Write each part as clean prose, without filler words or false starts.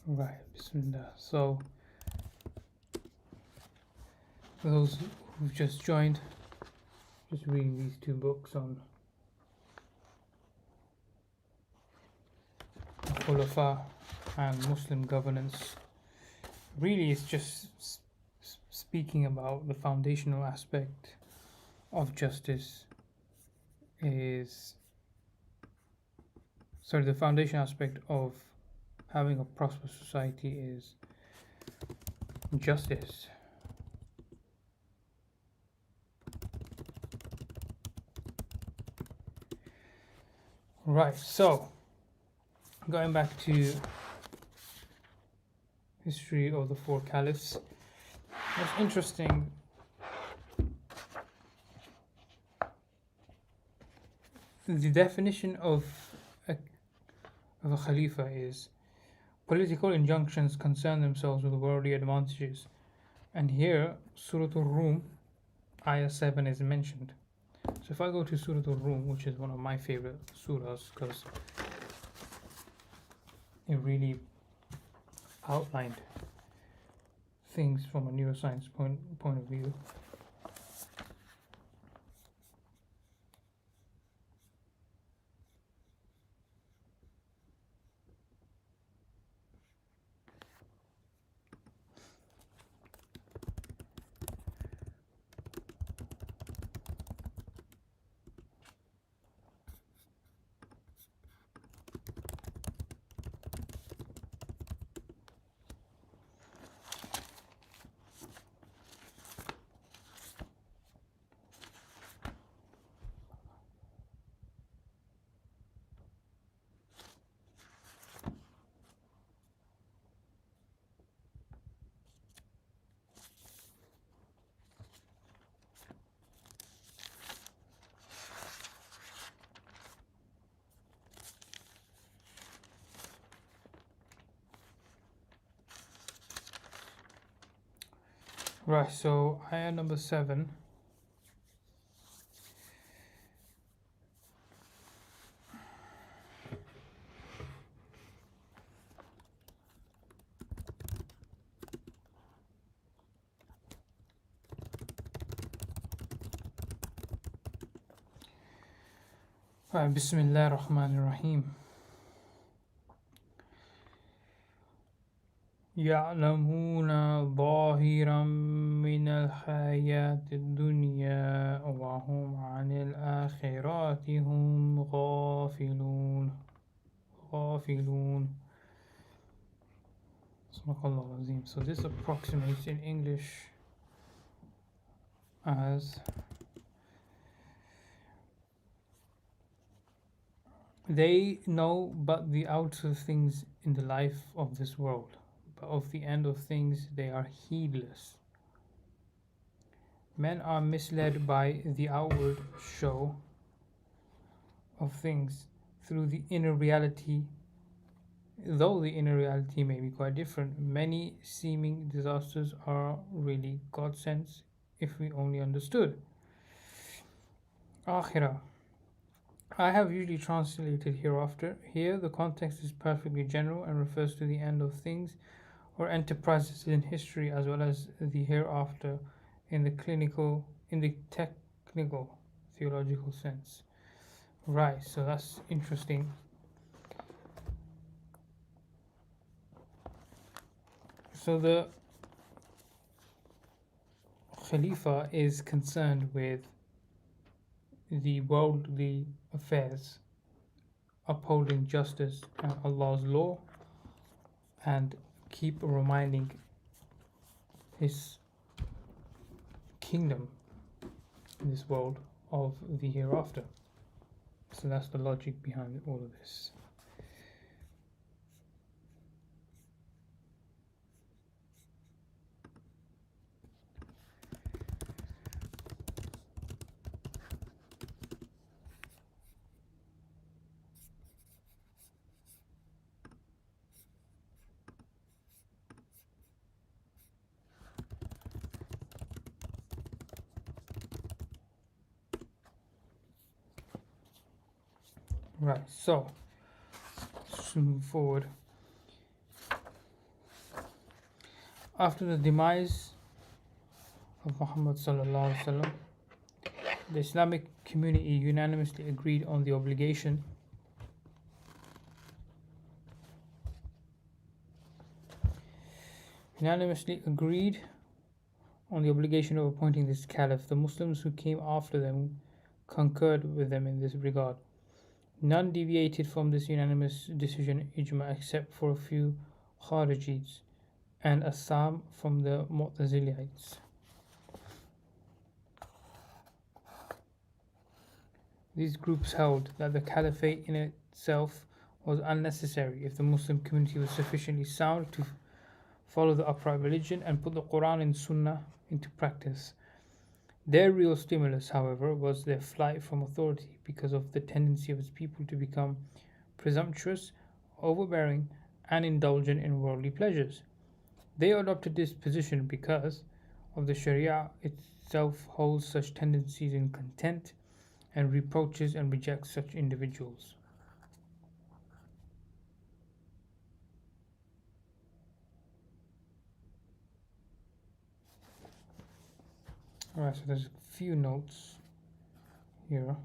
Right, Bismillah. So, for those who've just joined, just reading these two books on Khulafa and Muslim governance. Really, it's just speaking about the foundational aspect of justice is sorry, the foundation aspect of having a prosperous society is justice. Right, so going back to history of the four caliphs, what's interesting, the definition of a khalifa is political injunctions concern themselves with worldly advantages, and here Surah Al-Rum ayah 7 is mentioned. So if I go to Surah Al-Rum, which is one of my favorite surahs because it really outlined things from a neuroscience point of view. Right, so ayah number 7. Right, Bismillah ar-Rahman ar-Rahim. يعلمون ظاهرا من الحياة الدنيا وهم عن الآخرة هم غافلون Sadaqallahu Azim. So this approximates in English as they know but the outer things in the life of this world, but of the end of things they are heedless. Men are misled by the outward show of things through the inner reality, though the inner reality may be quite different. Many seeming disasters are really godsends if we only understood. Akhirah. I have usually translated hereafter. Here the context is perfectly general and refers to the end of things or enterprises in history as well as the hereafter in the technical theological sense. Right, so that's interesting. So the Khalifa is concerned with the worldly affairs, upholding justice and Allah's law, and keep reminding his kingdom in this world of the hereafter. So that's the logic behind all of this. Right, so let's move forward. After the demise of Muhammad sallallahu alaihi wasallam, the Islamic community unanimously agreed on the obligation of appointing this caliph. The Muslims who came after them concurred with them in this regard. None deviated from this unanimous decision ijma except for a few Kharijites and Assam from the Mu'tazilites. These groups held that the caliphate in itself was unnecessary if the Muslim community was sufficiently sound to follow the upright religion and put the Quran and Sunnah into practice. Their real stimulus, however, was their flight from authority because of the tendency of its people to become presumptuous, overbearing, and indulgent in worldly pleasures. They adopted this position because of the Sharia itself holds such tendencies in contempt and reproaches and rejects such individuals. Alright, so there's a few notes here.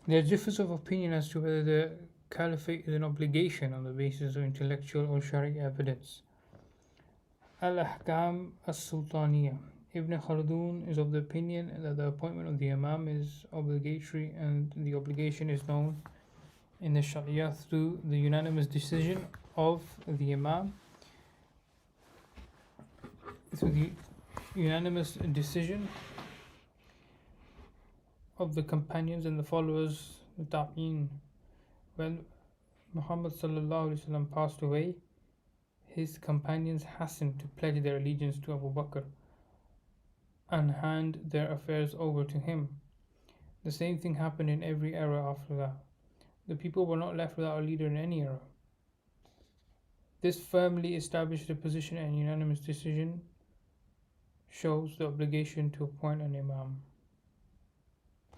There are differences of opinion as to whether the caliphate is an obligation on the basis of intellectual or Shari'i evidence. Al-Ahkam as-Sultaniyya. Ibn Khaldun is of the opinion that the appointment of the Imam is obligatory and the obligation is known in the Sharia through the unanimous decision of the Imam, through the unanimous decision of the companions and the followers, the Tabi'in. When Muhammad sallallahu alaihi wasallam passed away, his companions hastened to pledge their allegiance to Abu Bakr and hand their affairs over to him. The same thing happened in every era after that. The people were not left without a leader in any era. This firmly established a position, and unanimous decision shows the obligation to appoint an Imam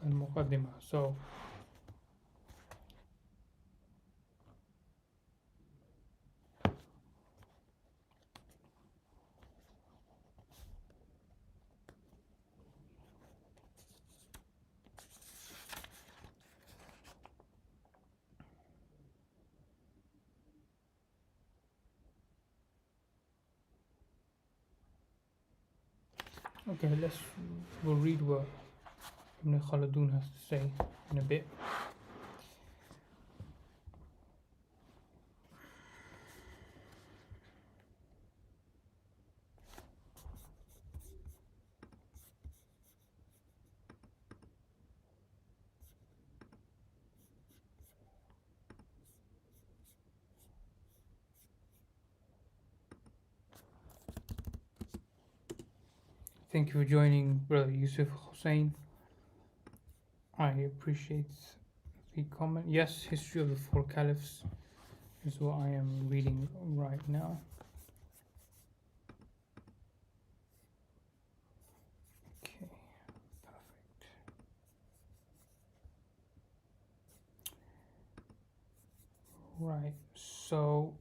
and Muqaddimah. So okay, we'll read what Ibn Khaldun has to say in a bit. Thank you for joining, Brother Yusuf Hussein. I appreciate the comment. Yes, History of the Four Caliphs is what I am reading right now. Okay, perfect. Right, so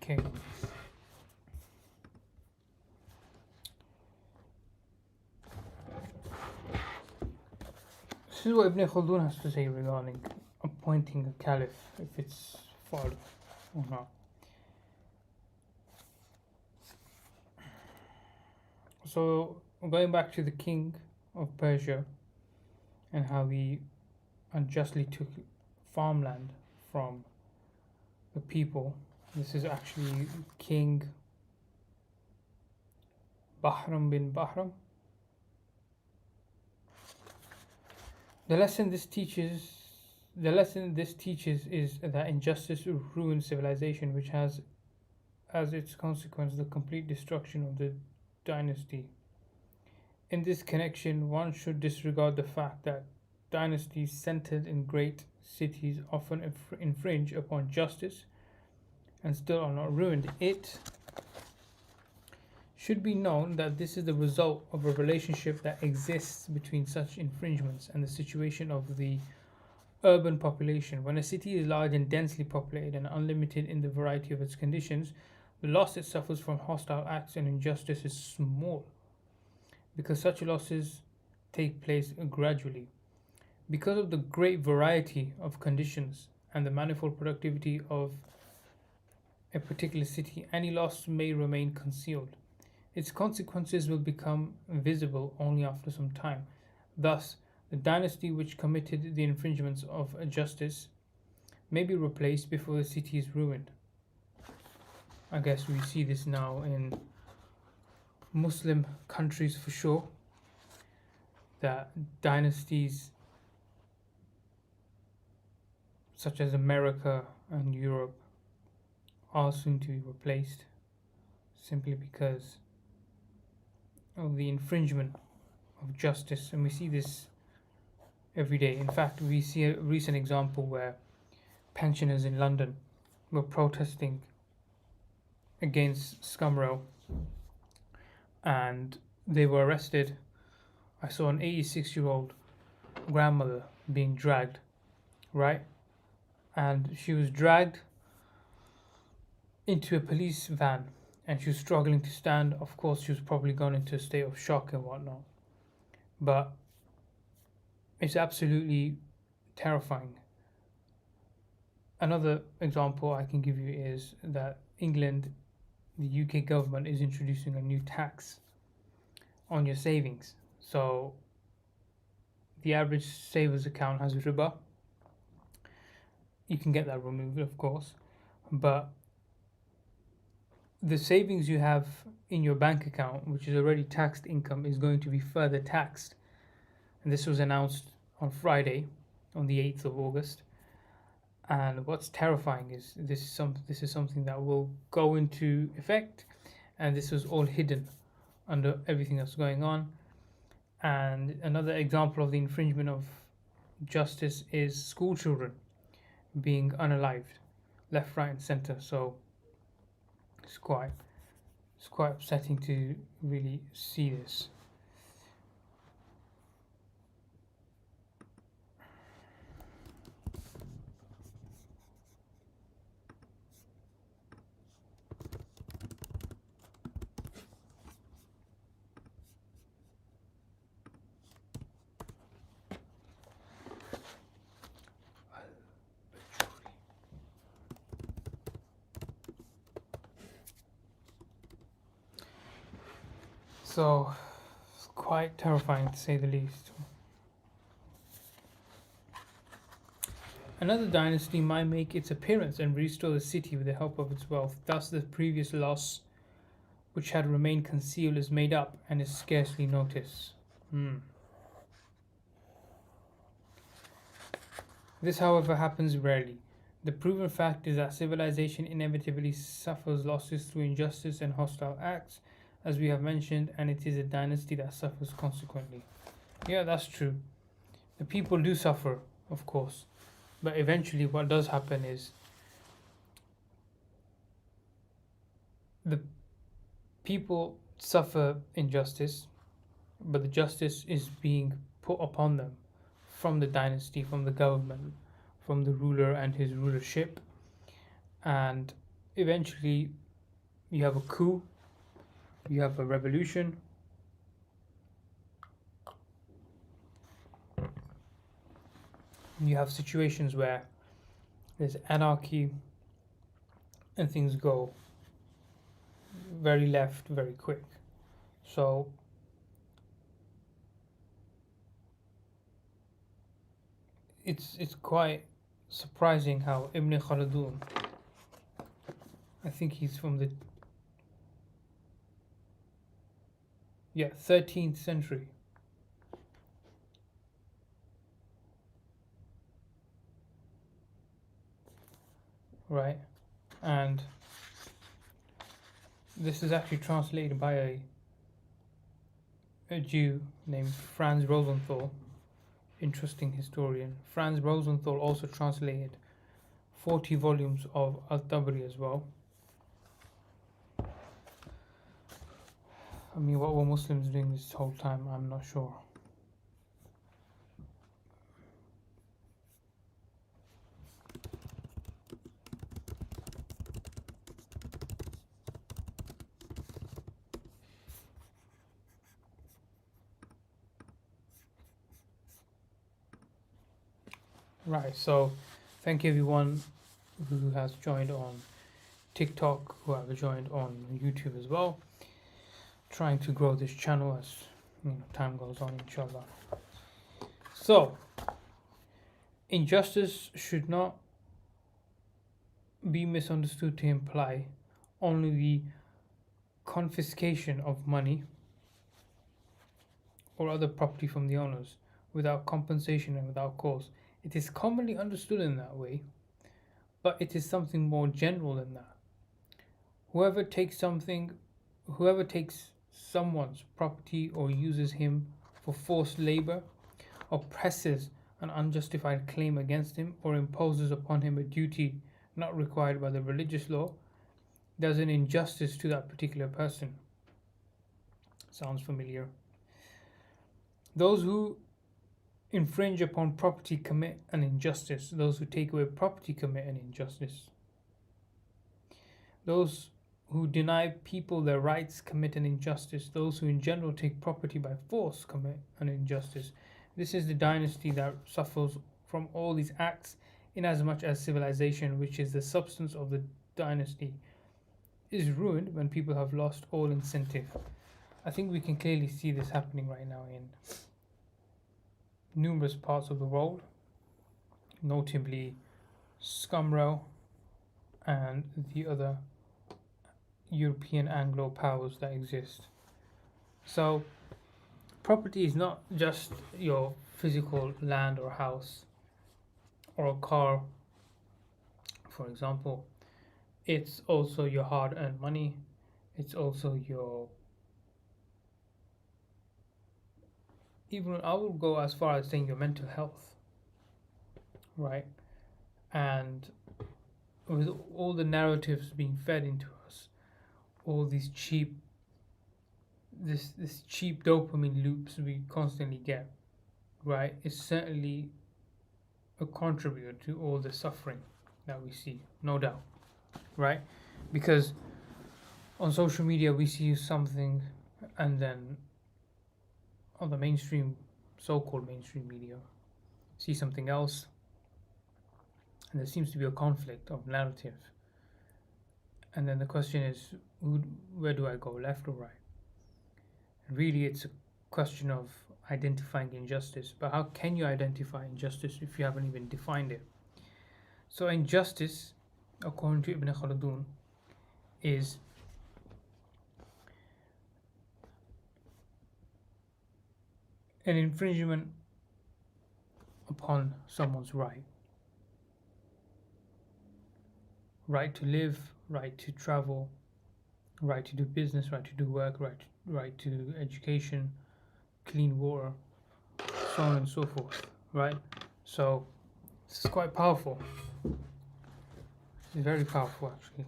okay. This is what Ibn Khaldun has to say regarding appointing a caliph, if it's fard or not. So, going back to the king of Persia, and how he unjustly took farmland from the people. This is actually King Bahram bin Bahram. The lesson this teaches the lesson this teaches is that injustice ruins civilization, which has as its consequence the complete destruction of the dynasty. In this connection, one should disregard the fact that dynasties centered in great cities often infringe upon justice and still are not ruined. It should be known that this is the result of a relationship that exists between such infringements and the situation of the urban population. When a city is large and densely populated and unlimited in the variety of its conditions, the loss it suffers from hostile acts and injustice is small, because such losses take place gradually. Because of the great variety of conditions and the manifold productivity of a particular city, any loss may remain concealed. Its consequences will become visible only after some time. Thus, the dynasty which committed the infringements of justice may be replaced before the city is ruined. I guess we see this now in Muslim countries for sure, that dynasties such as America and Europe are soon to be replaced simply because of the infringement of justice, and we see this every day. In fact, we see a recent example where pensioners in London were protesting against Scumrow and they were arrested. I saw an 86-year-old grandmother being dragged, right? And she was dragged into a police van and she was struggling to stand. Of course, she was probably gone into a state of shock and whatnot. But it's absolutely terrifying. Another example I can give you is that England, the UK government, is introducing a new tax on your savings. So the average savers account has riba. You can get that removed, of course, but the savings you have in your bank account, which is already taxed income, is going to be further taxed. And this was announced on Friday, on the 8th of August. And what's terrifying is this is something that will go into effect, and this was all hidden under everything that's going on. And another example of the infringement of justice is school children being unalived, left, right, and center. So it's quite upsetting to really see this. So it's quite terrifying to say the least. Another dynasty might make its appearance and restore the city with the help of its wealth. Thus, the previous loss, which had remained concealed, is made up and is scarcely noticed. This, however, happens rarely. The proven fact is that civilization inevitably suffers losses through injustice and hostile acts, as we have mentioned, and it is a dynasty that suffers consequently. Yeah, that's true. The people do suffer, of course, but eventually what does happen is the people suffer injustice, but the justice is being put upon them from the dynasty, from the government, from the ruler and his rulership, and eventually you have a coup, you have a revolution, you have situations where there's anarchy and things go very left very quick. So it's quite surprising how Ibn Khaldun, I think he's from the 13th century, right? And this is actually translated by a Jew named Franz Rosenthal, interesting historian. Franz Rosenthal also translated 40 volumes of Al-Tabari as well. I mean, what were Muslims doing this whole time? I'm not sure. Right, so thank you everyone who has joined on TikTok, who have joined on YouTube as well. Trying to grow this channel as time goes on, inshallah. So, injustice should not be misunderstood to imply only the confiscation of money or other property from the owners without compensation and without cause. It is commonly understood in that way, but it is something more general than that. Whoever takes someone's property or uses him for forced labor, oppresses an unjustified claim against him, or imposes upon him a duty not required by the religious law, does an injustice to that particular person. Sounds familiar. Those who infringe upon property commit an injustice. Those who take away property commit an injustice. Those who deny people their rights commit an injustice. Those who in general take property by force commit an injustice. This is the dynasty that suffers from all these acts, inasmuch as civilization, which is the substance of the dynasty, is ruined when people have lost all incentive. I think we can clearly see this happening right now in numerous parts of the world, notably Scumrow and the other European Anglo powers that exist. So, property is not just your physical land or house or a car, for example. It's also your hard-earned money. It's also your, even I will go as far as saying your mental health, right? And with all the narratives being fed into us, all these cheap, this cheap dopamine loops we constantly get, right? It's certainly a contributor to all the suffering that we see, no doubt, right? Because on social media we see something, and then on the mainstream, so-called mainstream media, see something else, and there seems to be a conflict of narrative. And then the question is, where do I go, left or right? And really, it's a question of identifying injustice. But how can you identify injustice if you haven't even defined it? So injustice, according to Ibn Khaldun, is an infringement upon someone's right. Right to live, right to travel, right to do business, right to do work, right to education, clean water, so on and so forth, right? So this is quite powerful. It's very powerful, actually.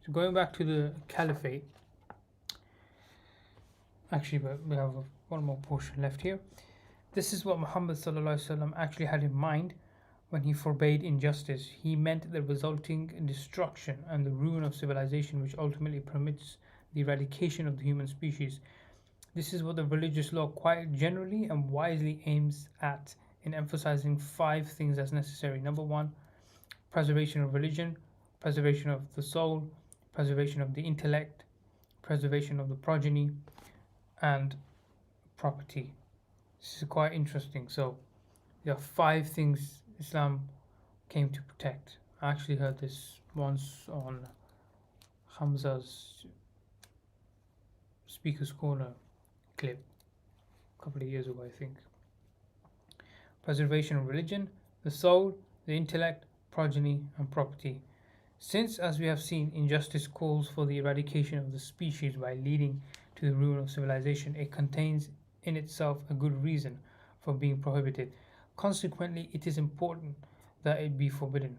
So going back to the Caliphate, actually, but we have one more portion left here. This is what Muhammad ﷺ actually had in mind when he forbade injustice. He meant the resulting destruction and the ruin of civilization, which ultimately permits the eradication of the human species. This is what the religious law quite generally and wisely aims at in emphasizing 5 things as necessary. Number 1, preservation of religion, preservation of the soul, preservation of the intellect, preservation of the progeny, and property. This is quite interesting. So there are five things Islam came to protect. I actually heard this once on Hamza's Speaker's Corner clip a couple of years ago, I think. Preservation of religion, the soul, the intellect, progeny, and property. Since, as we have seen, injustice calls for the eradication of the species by leading to the ruin of civilization, it contains in itself a good reason for being prohibited. Consequently, it is important that it be forbidden.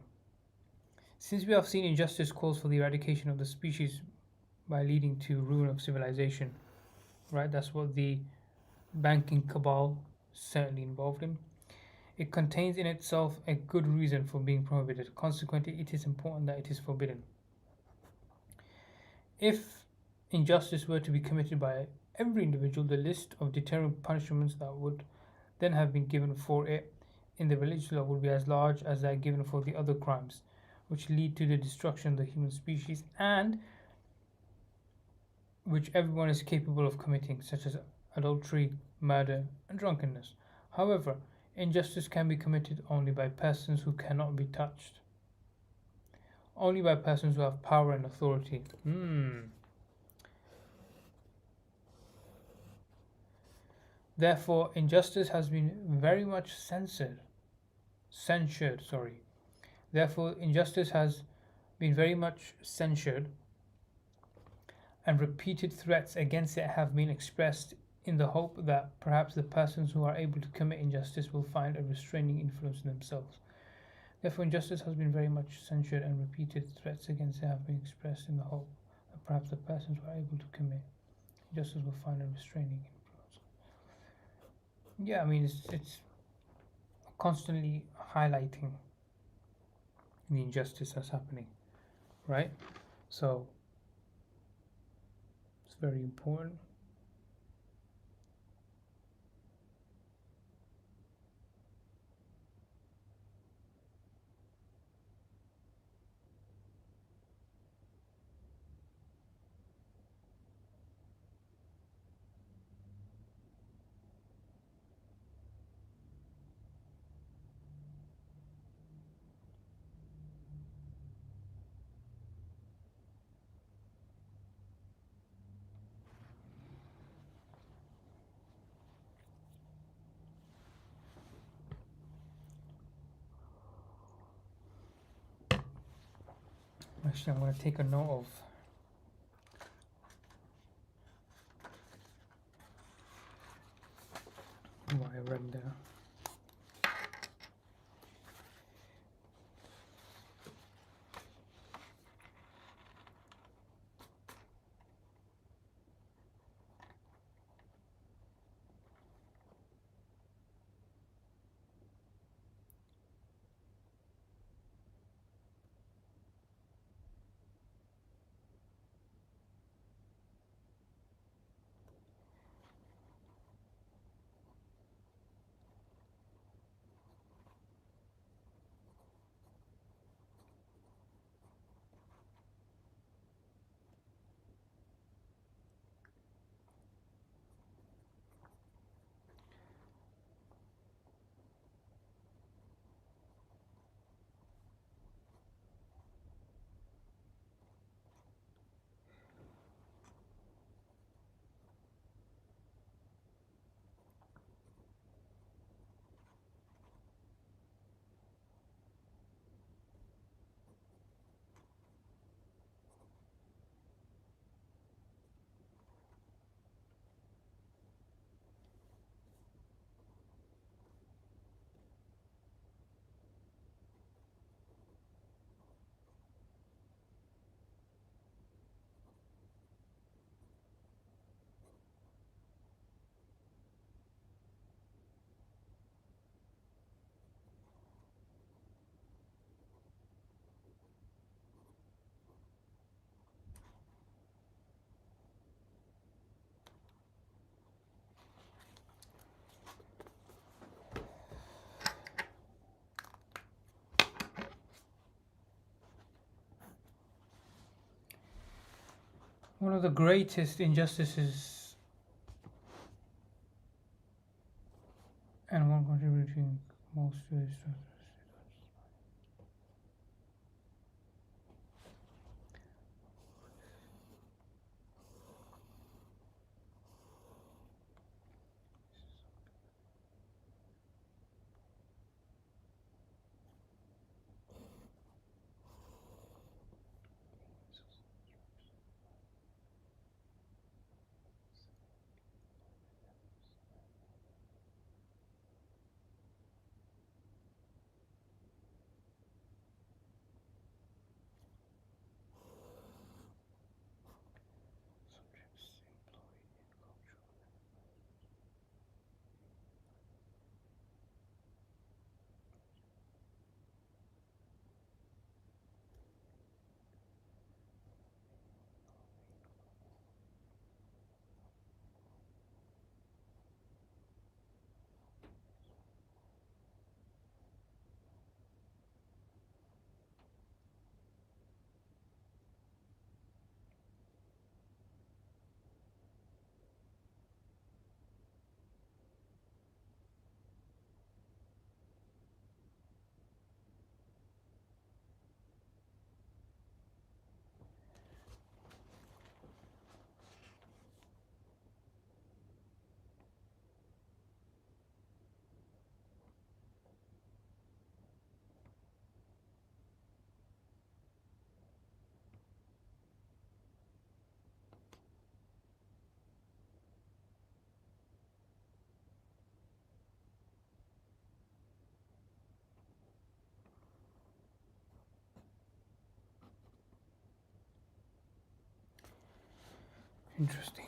Since we have seen injustice calls for the eradication of the species by leading to ruin of civilization, right? That's what the banking cabal certainly involved in. It contains in itself a good reason for being prohibited. Consequently, it is important that it is forbidden. If injustice were to be committed by every individual, the list of deterrent punishments that would then have been given for it in the religious law would be as large as that given for the other crimes, which lead to the destruction of the human species and which everyone is capable of committing, such as adultery, murder, and drunkenness. However, injustice can be committed only by persons who cannot be touched, only by persons who have power and authority. Therefore, injustice has been very much censured. Sorry. Therefore, injustice has been very much censured, and repeated threats against it have been expressed in the hope that perhaps the persons who are able to commit injustice will find a restraining influence in themselves. Therefore, injustice has been very much censured, and repeated threats against it have been expressed in the hope that perhaps the persons who are able to commit injustice will find a restraining influence. Yeah, I mean, it's constantly highlighting the injustice that's happening, right? So it's very important. Actually, I'm going to take a note of what I read there. One of the greatest injustices and one contributing most to this. Interesting.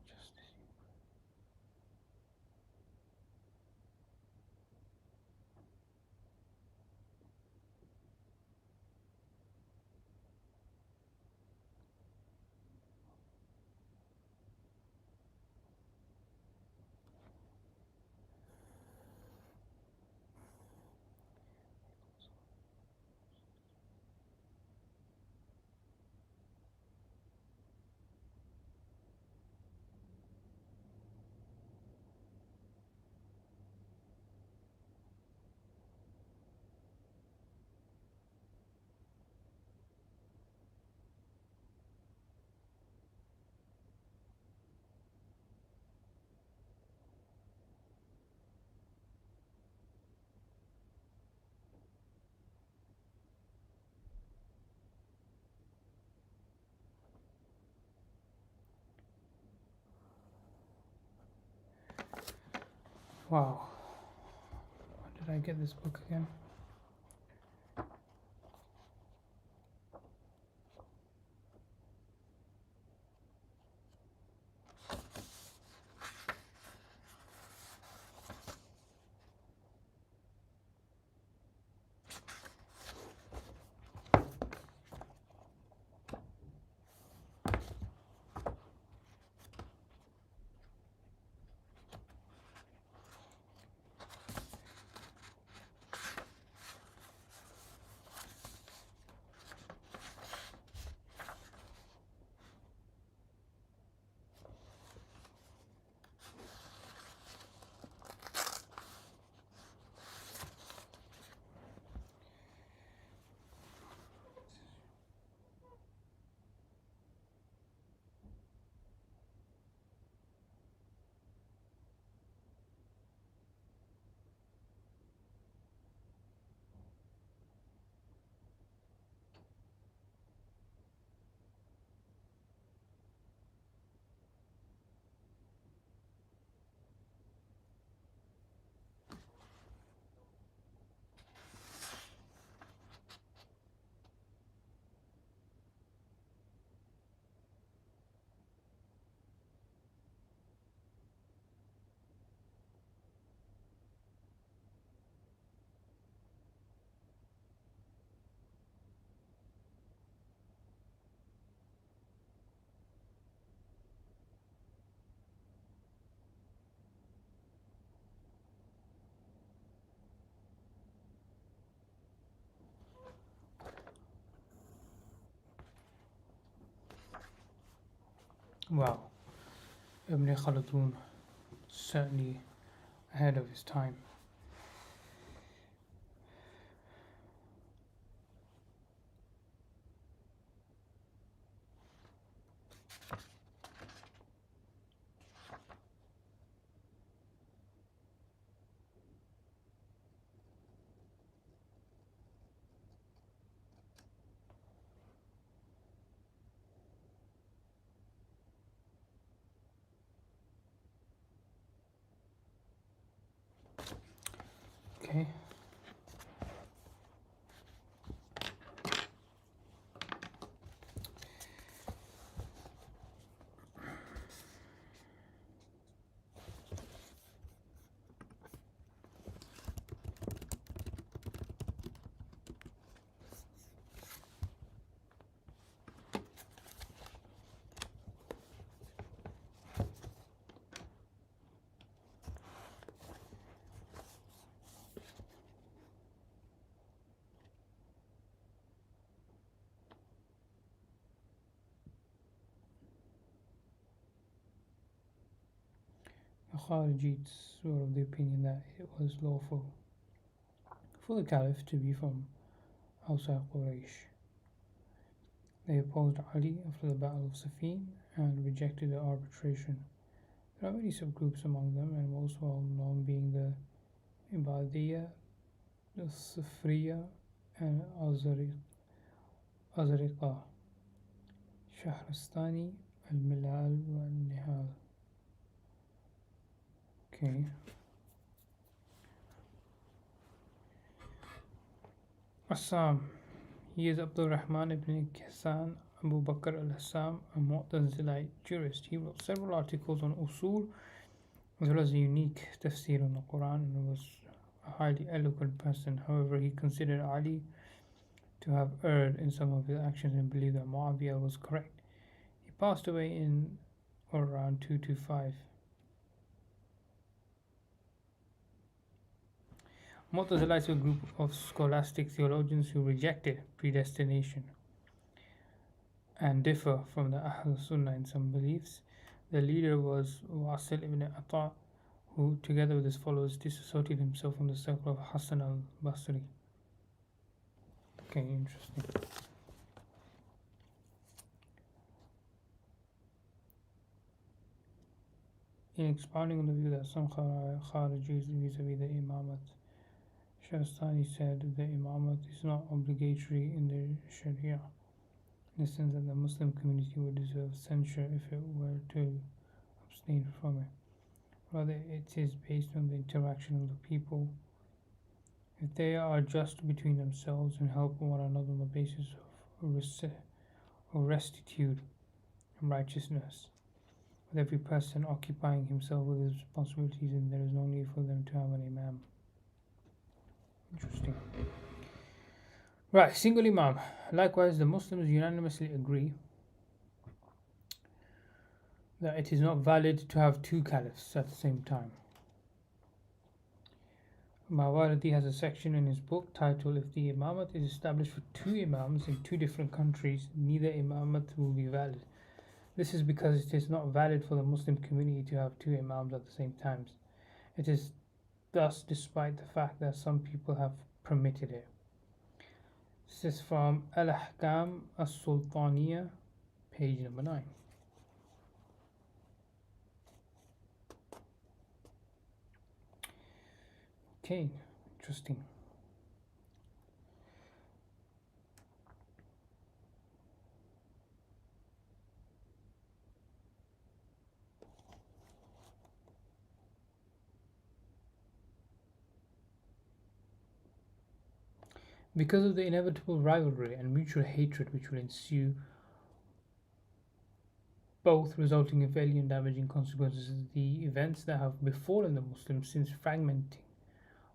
Injustice. Wow. Where did I get this book again? Wow, Ibn Khaldun certainly ahead of his time. Okay. The Kharijites were of the opinion that it was lawful for the Caliph to be from outside Quraysh. They opposed Ali after the Battle of Siffin and rejected the arbitration. There are many subgroups among them, and most well known being the Ibadiyya, the Sufriya, and Azariqa, Shahrastani, Al Milal, and Nihal. Okay. Assam. He is Abdul Rahman ibn Khasan Abu Bakr al-Hassam, a Mu'tazilite jurist. He wrote several articles on usul as well as a unique tafsir on the Quran and was a highly eloquent person. However, he considered Ali to have erred in some of his actions and believed that Muawiyah was correct. He passed away in or around 225. Mu'tazilites were a group of scholastic theologians who rejected predestination and differ from the Ahl Sunnah in some beliefs. The leader was Wasil ibn Ata, who, together with his followers, disassociated himself from the circle of Hassan al Basri. Okay, interesting. In expounding on the view that some Kharijis vis-a-vis the Imamat, Shastani said the Imamat is not obligatory in the Sharia, in the sense that the Muslim community would deserve censure if it were to abstain from it. Rather, it is based on the interaction of the people. If they are just between themselves and help one another on the basis of rectitude and righteousness, with every person occupying himself with his responsibilities, and there is no need for them to have an imam. Interesting. Right, single imam. Likewise, the Muslims unanimously agree that it is not valid to have two caliphs at the same time. Mawardi has a section in his book titled If the Imamat is established for two Imams in two different countries, neither Imamat will be valid. This is because it is not valid for the Muslim community to have two Imams at the same time. It is thus despite the fact that some people have permitted it. This is from Al-Ahkam As-Sultaniya, page number 9. Okay, interesting. Because of the inevitable rivalry and mutual hatred which will ensue, both resulting in fairly and damaging consequences, the events that have befallen the Muslims since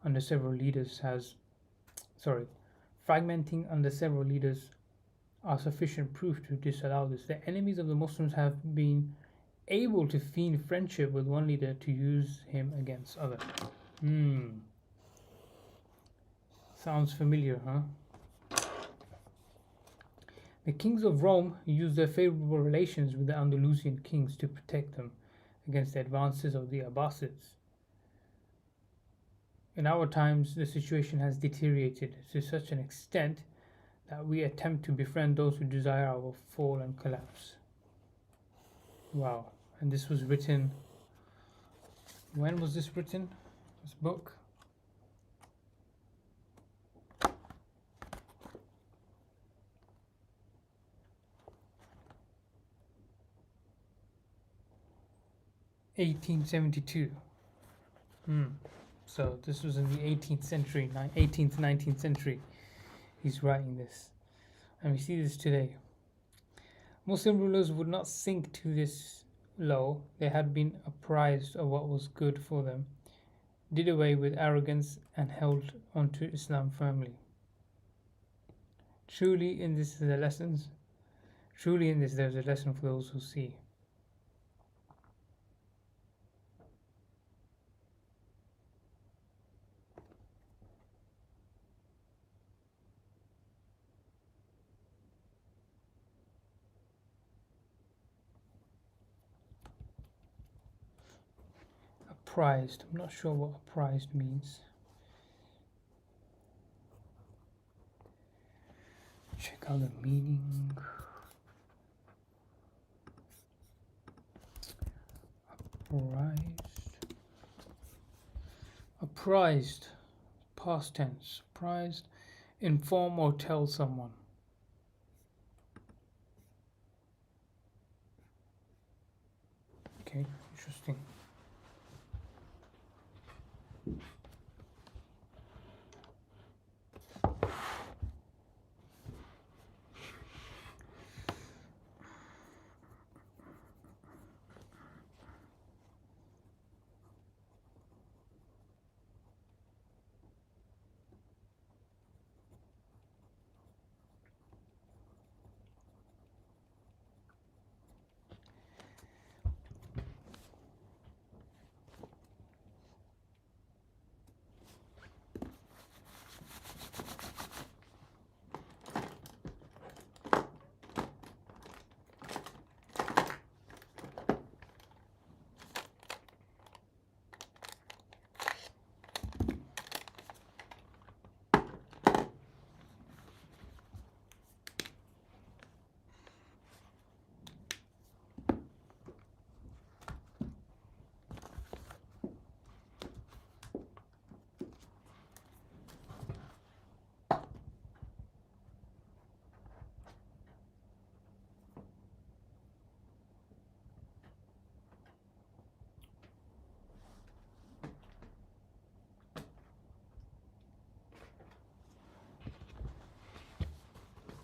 under several leaders fragmenting under several leaders are sufficient proof to disallow this. The enemies of the Muslims have been able to feign friendship with one leader to use him against other. Sounds familiar, huh? The kings of Rome used their favorable relations with the Andalusian kings to protect them against the advances of the Abbasids. In our times, the situation has deteriorated to such an extent that we attempt to befriend those who desire our fall and collapse. Wow. And this was written. When was this written? This book? (1872). So this was in the 18th century, 18th, 19th century. He's writing this. And we see this today. Muslim rulers would not sink to this low. They had been apprised of what was good for them, did away with arrogance, and held onto Islam firmly. Truly in this there's a lesson for those who see. Apprised. I'm not sure what apprised means. Check out the meaning. Apprised. Past tense. Apprised. Inform or tell someone. Okay, interesting.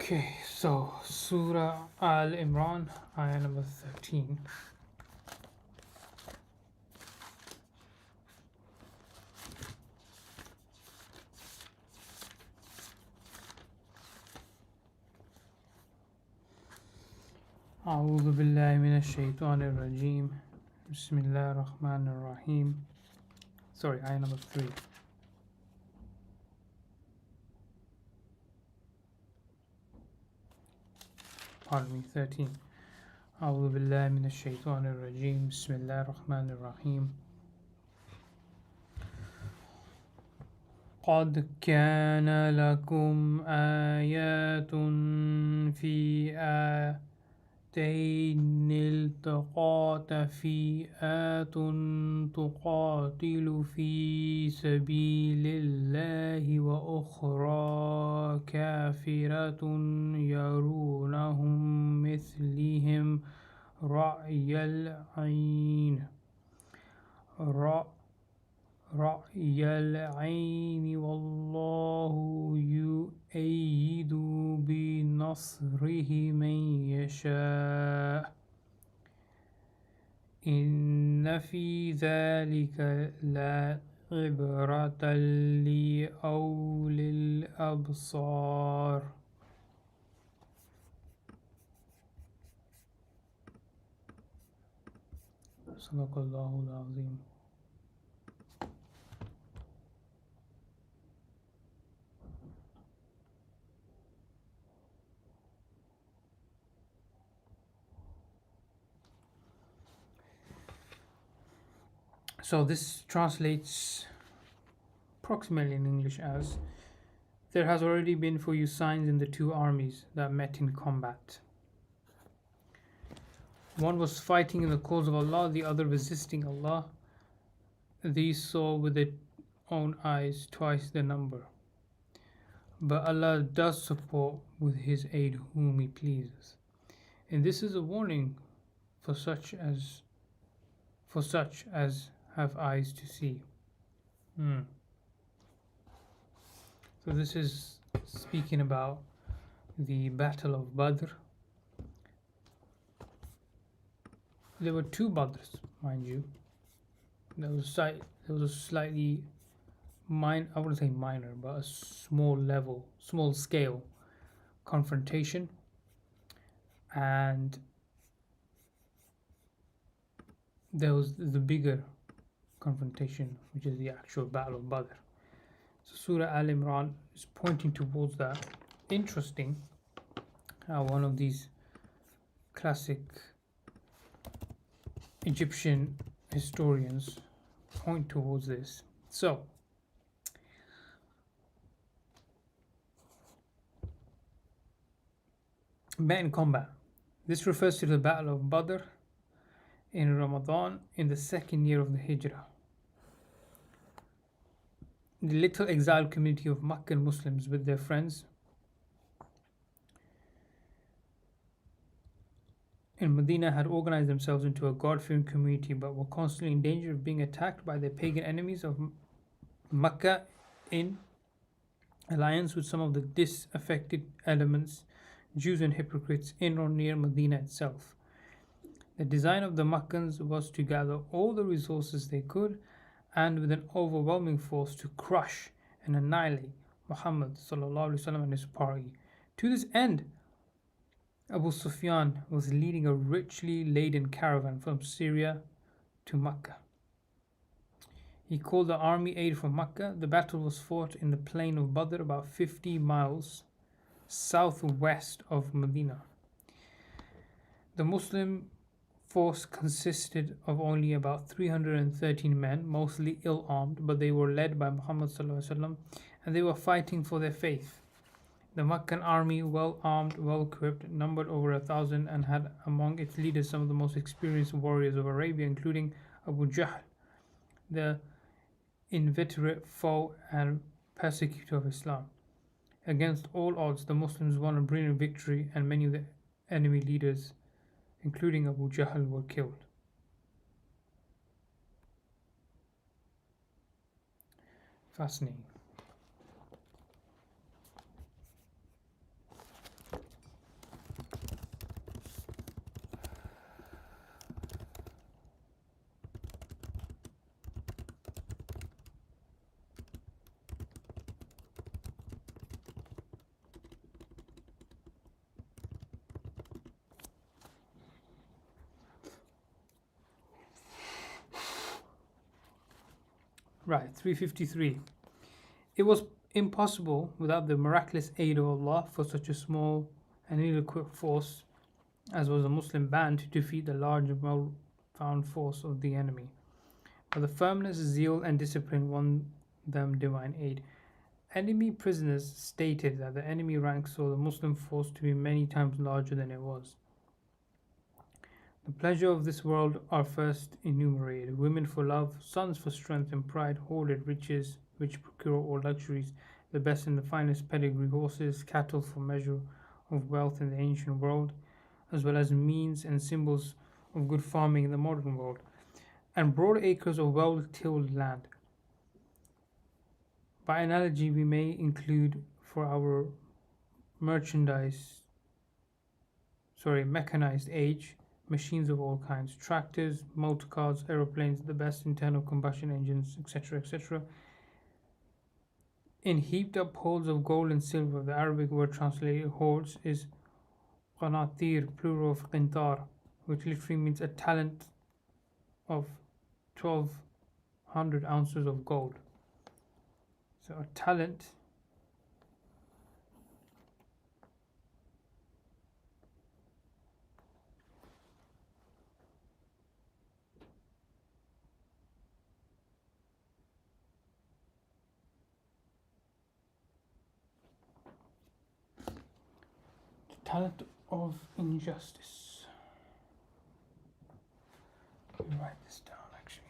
Okay, so Surah Al-Imran, ayah number 13. أعوذ بالله من الشيطان الرجيم بسم الله الرحمن الرحيم. Sorry, ayah number 3. Pardon me, 13. أعوذ بالله من الشيطان الرجيم بسم الله الرحمن الرحيم. قد كان لكم آيات في آتين التقاة فئات تقاتل في سبيل الله وأخرى كافرة يرونهم مثلهم رأي العين والله يؤيد بنصره من يشاء إن في ذلك لعبرة لأولي الأبصار. صدق الله العظيم. So this translates approximately in English as, there has already been for you signs in the two armies that met in combat. One was fighting in the cause of Allah, the other resisting Allah. These saw with their own eyes twice the number. But Allah does support with His aid whom He pleases. And this is a warning for such as have eyes to see. So this is speaking about the Battle of Badr. There were two Badrs, mind you. There was a slightly I wouldn't say minor, but a small scale confrontation, and there was the bigger confrontation, which is the actual Battle of Badr. So Surah Al Imran is pointing towards that. Interesting how one of these classic Egyptian historians point towards this. So met in combat. This refers to the Battle of Badr in Ramadan in the second year of the Hijrah. The little exiled community of Meccan Muslims with their friends in Medina had organized themselves into a God-fearing community, but were constantly in danger of being attacked by their pagan enemies of Mecca in alliance with some of the disaffected elements, Jews and hypocrites, in or near Medina itself. The design of the Meccans was to gather all the resources they could and with an overwhelming force to crush and annihilate Muhammad ﷺ and his party. To this end, Abu Sufyan was leading a richly laden caravan from Syria to Mecca. He called the army aid from Mecca. The battle was fought in the plain of Badr, about 50 miles southwest of Medina. The Muslim force consisted of only about 313 men, mostly ill-armed, but they were led by Muhammad ﷺ, and they were fighting for their faith. The Meccan army, well-armed, well-equipped, numbered over 1,000 and had among its leaders some of the most experienced warriors of Arabia, including Abu Jahl, the inveterate foe and persecutor of Islam. Against all odds, the Muslims won a brilliant victory, and many of the enemy leaders, including Abu Jahl, were killed. Fascinating. Right, 353. It was impossible without the miraculous aid of Allah for such a small and ill-equipped force as was the Muslim band to defeat the large and well-found force of the enemy. But the firmness, zeal, and discipline won them divine aid. Enemy prisoners stated that the enemy ranks saw the Muslim force to be many times larger than it was. The pleasure of this world are first enumerated: women for love, sons for strength and pride, hoarded riches which procure all luxuries, the best and the finest pedigree horses, cattle for measure of wealth in the ancient world, as well as means and symbols of good farming in the modern world, and broad acres of well-tilled land. By analogy, we may include for our mechanized age, machines of all kinds, tractors, motor cars, aeroplanes, the best internal combustion engines, etc., etc. In heaped up hoards of gold and silver, the Arabic word translated hoards is qanatir, plural of qintar, which literally means a talent of 1,200 ounces of gold. So a talent talent of injustice. Let me write this down actually.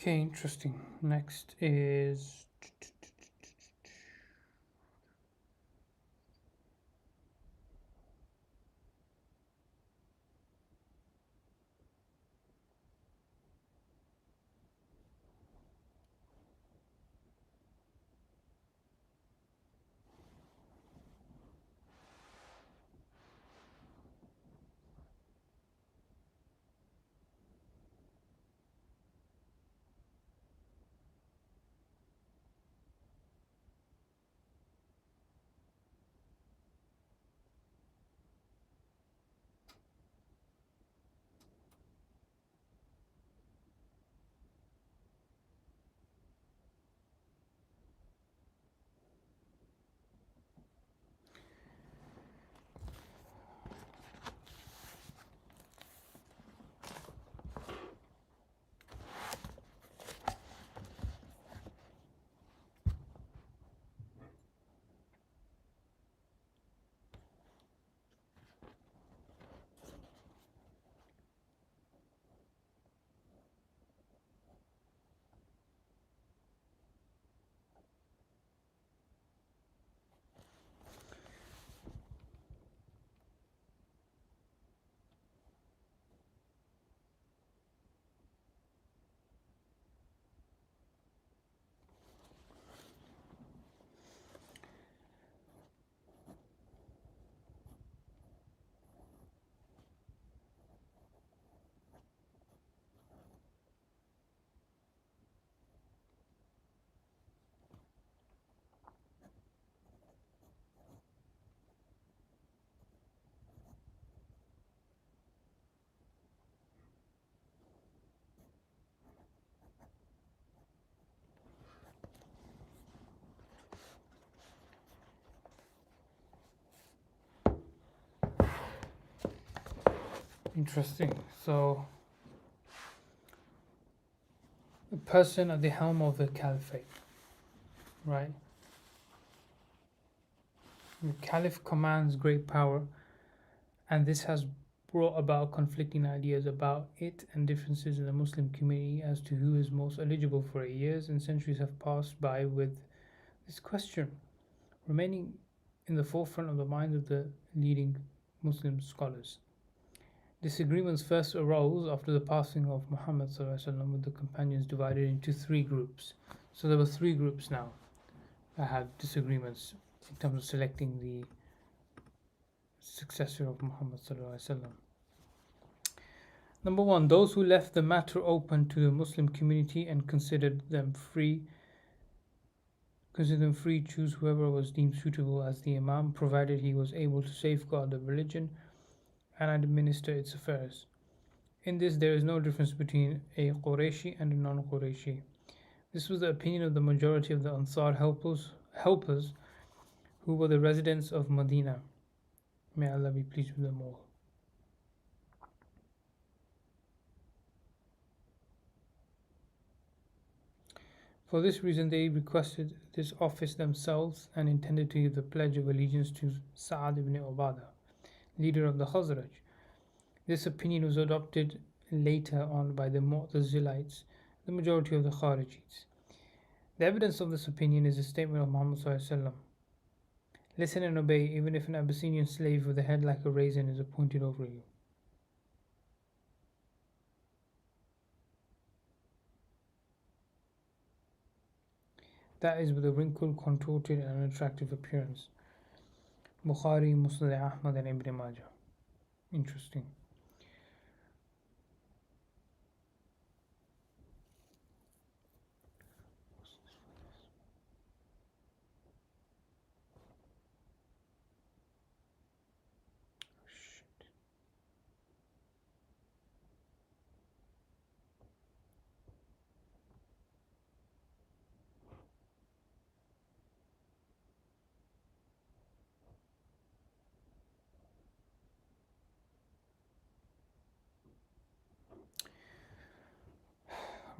Okay, interesting. Next is interesting. So, the person at the helm of the caliphate, right? The caliph commands great power, and this has brought about conflicting ideas about it and differences in the Muslim community as to who is most eligible for it. Years and centuries have passed by with this question remaining in the forefront of the minds of the leading Muslim scholars. Disagreements first arose after the passing of Muhammad ﷺ, with the companions divided into three groups. So there were three groups now that had disagreements in terms of selecting the successor of Muhammad ﷺ. Number one, those who left the matter open to the Muslim community and considered them free, choose whoever was deemed suitable as the Imam, provided he was able to safeguard the religion and administer its affairs. In this, there is no difference between a Qurayshi and a non-Qurayshi. This was the opinion of the majority of the Ansar helpers who were the residents of Medina. May Allah be pleased with them all. For this reason, they requested this office themselves and intended to give the pledge of allegiance to Sa'ad ibn Ubadah, leader of the Khazraj. This opinion was adopted later on by the Mu'tazilites, the majority of the Kharijites. The evidence of this opinion is the statement of Muhammad ﷺ, "Listen and obey, even if an Abyssinian slave with a head like a raisin is appointed over you." That is, with a wrinkled, contorted, and unattractive appearance. Bukhari, Musnad Ahmad, and Ibn Majah. Interesting.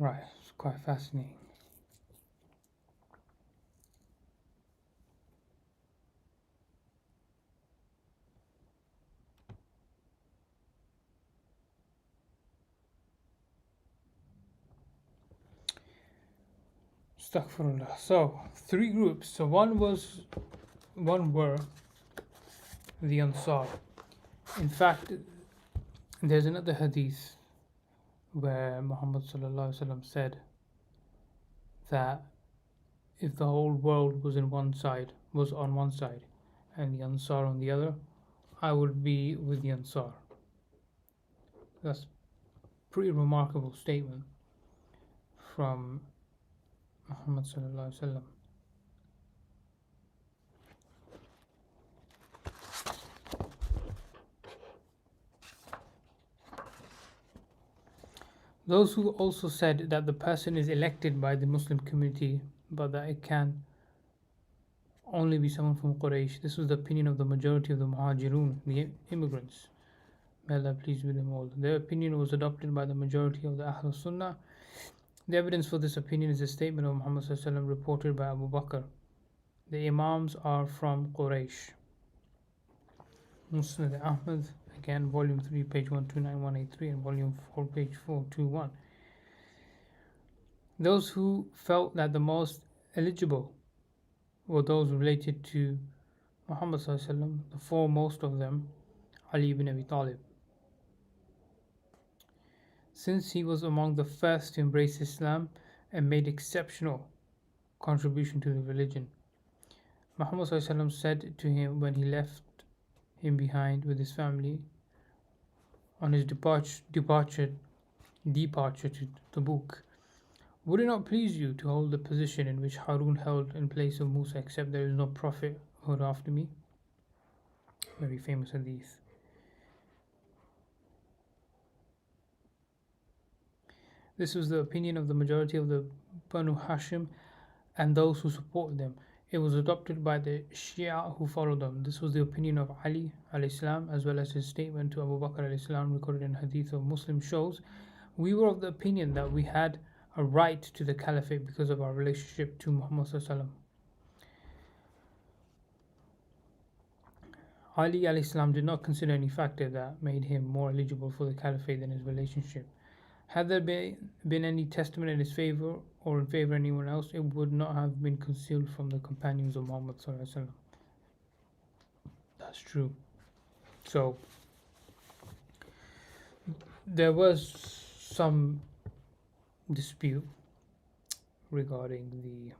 Right, it's quite fascinating. Astaghfirullah. So, three groups. So one were the Ansar. In fact, there's another hadith where Muhammad said that if the whole world was on one side and the Ansar on the other, I would be with the Ansar. That's a pretty remarkable statement from Muhammad sallallahu alaihi wasallam. Those who also said that the person is elected by the Muslim community, but that it can only be someone from Quraysh. This was the opinion of the majority of the Muhajirun, the immigrants. May Allah please with them all. Their opinion was adopted by the majority of the Ahlul Sunnah. The evidence for this opinion is a statement of Muhammad ﷺ reported by Abu Bakr. The Imams are from Quraysh. Musnad Ahmad, again, volume 3, page 129183, and volume 4, page 421. Those who felt that the most eligible were those related to Muhammad ﷺ, the foremost of them, Ali ibn Abi Talib. Since he was among the first to embrace Islam and made exceptional contribution to the religion. Muhammad ﷺ said to him when he left him behind with his family on his departure to Tabuk, "Would it not please you to hold the position in which Harun held in place of Musa, except there is no prophethood after me?" Very famous hadith. This was the opinion of the majority of the Banu Hashim and those who supported them. It was adopted by the Shia who followed them. This was the opinion of Ali alayhi as well as his statement to Abu Bakr alayhi recorded in hadith of Muslim shows. "We were of the opinion that we had a right to the Caliphate because of our relationship to Muhammad sallallahu. Ali alayhi did not consider any factor that made him more eligible for the Caliphate than his relationship. Had there been any testament in his favor or in favor of anyone else, it would not have been concealed from the companions of Muhammad sallallahu alaihi wasallam." That's true. So there was some dispute regarding the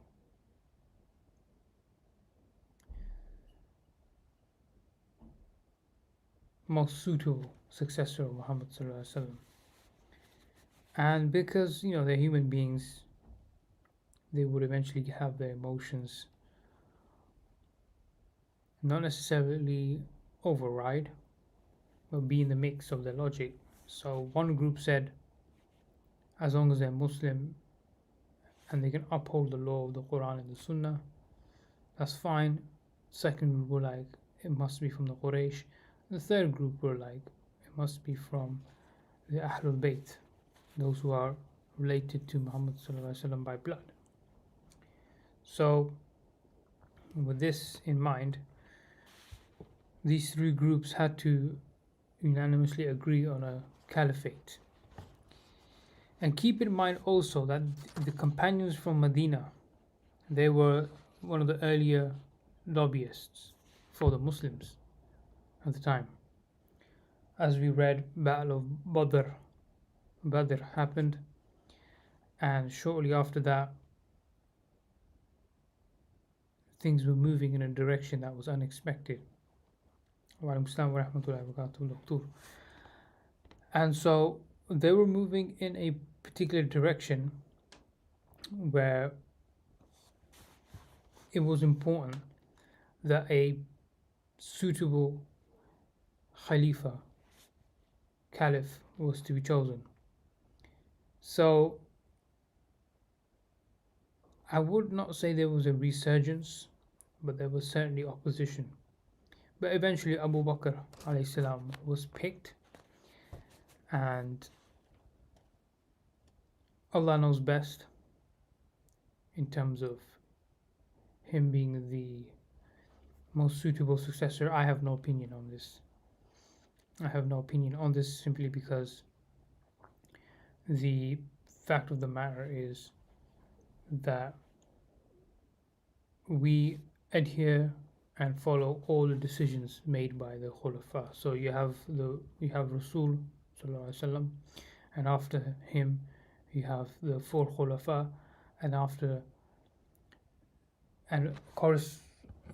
most suitable successor of Muhammad sallallahu alaihi wasallam. And because they're human beings, they would eventually have their emotions not necessarily override, but be in the mix of their logic. So one group said, as long as they're Muslim and they can uphold the law of the Quran and the Sunnah, that's fine. Second group were like, it must be from the Quraysh. The third group were like, it must be from the Ahlul Bayt, those who are related to Muhammad ﷺ by blood. So, with this in mind, these three groups had to unanimously agree on a caliphate. And keep in mind also that the companions from Medina, they were one of the earlier lobbyists for the Muslims at the time. As we read, Battle of Badr happened, and shortly after that, things were moving in a direction that was unexpected. And so they were moving in a particular direction where it was important that a suitable Khalifa, Caliph, was to be chosen. So I would not say there was a resurgence, but there was certainly opposition. But eventually Abu Bakr salam was picked, and Allah knows best in terms of him being the most suitable successor. I have no opinion on this. I have no opinion on this simply because the fact of the matter is that we adhere and follow all the decisions made by the Khulafa. So you have Rasul Sallallahu Alaihi Wasallam, and after him you have the four Khulafa, and after and of course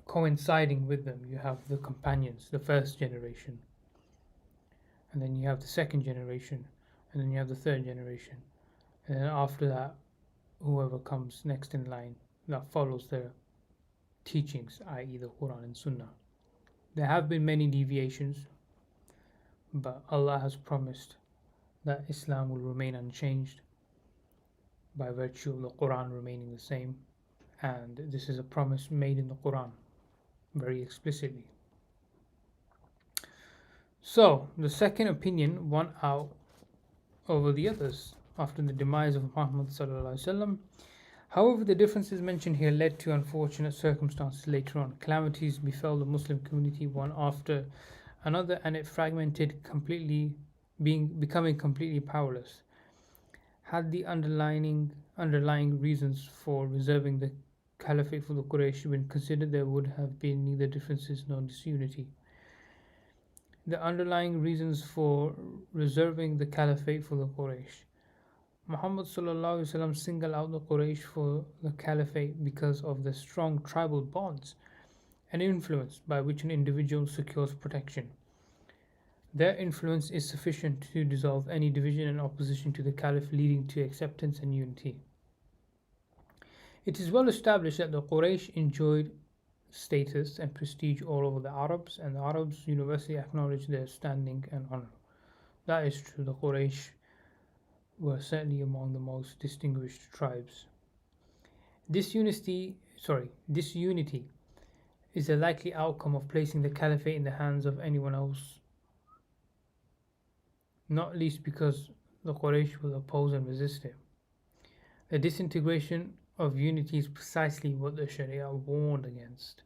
coinciding with them you have the companions, the first generation, and then you have the second generation, and then you have the third generation, and then after that whoever comes next in line that follows their teachings, i.e. the Quran and Sunnah. There have been many deviations, but Allah has promised that Islam will remain unchanged by virtue of the Quran remaining the same, and this is a promise made in the Quran very explicitly. So the second opinion won out over the others after the demise of Muhammad sallallahu alaihi wasallam. However, the differences mentioned here led to unfortunate circumstances later on. Calamities befell the Muslim community one after another, and it fragmented completely, becoming completely powerless. Had the underlying reasons for reserving the Caliphate for the Quraysh been considered, there would have been neither differences nor disunity. The underlying reasons for reserving the Caliphate for the Quraysh. Muhammad singled out the Quraysh for the Caliphate because of the strong tribal bonds and influence by which an individual secures protection. Their influence is sufficient to dissolve any division and opposition to the Caliph, leading to acceptance and unity. It is well established that the Quraysh enjoyed status and prestige all over the Arabs, and the Arabs universally acknowledged their standing and honor. That is true. The Quraysh were certainly among the most distinguished tribes. Disunity is a likely outcome of placing the Caliphate in the hands of anyone else, not least because the Quraysh will oppose and resist it. The disintegration of unity is precisely what the Sharia warned against.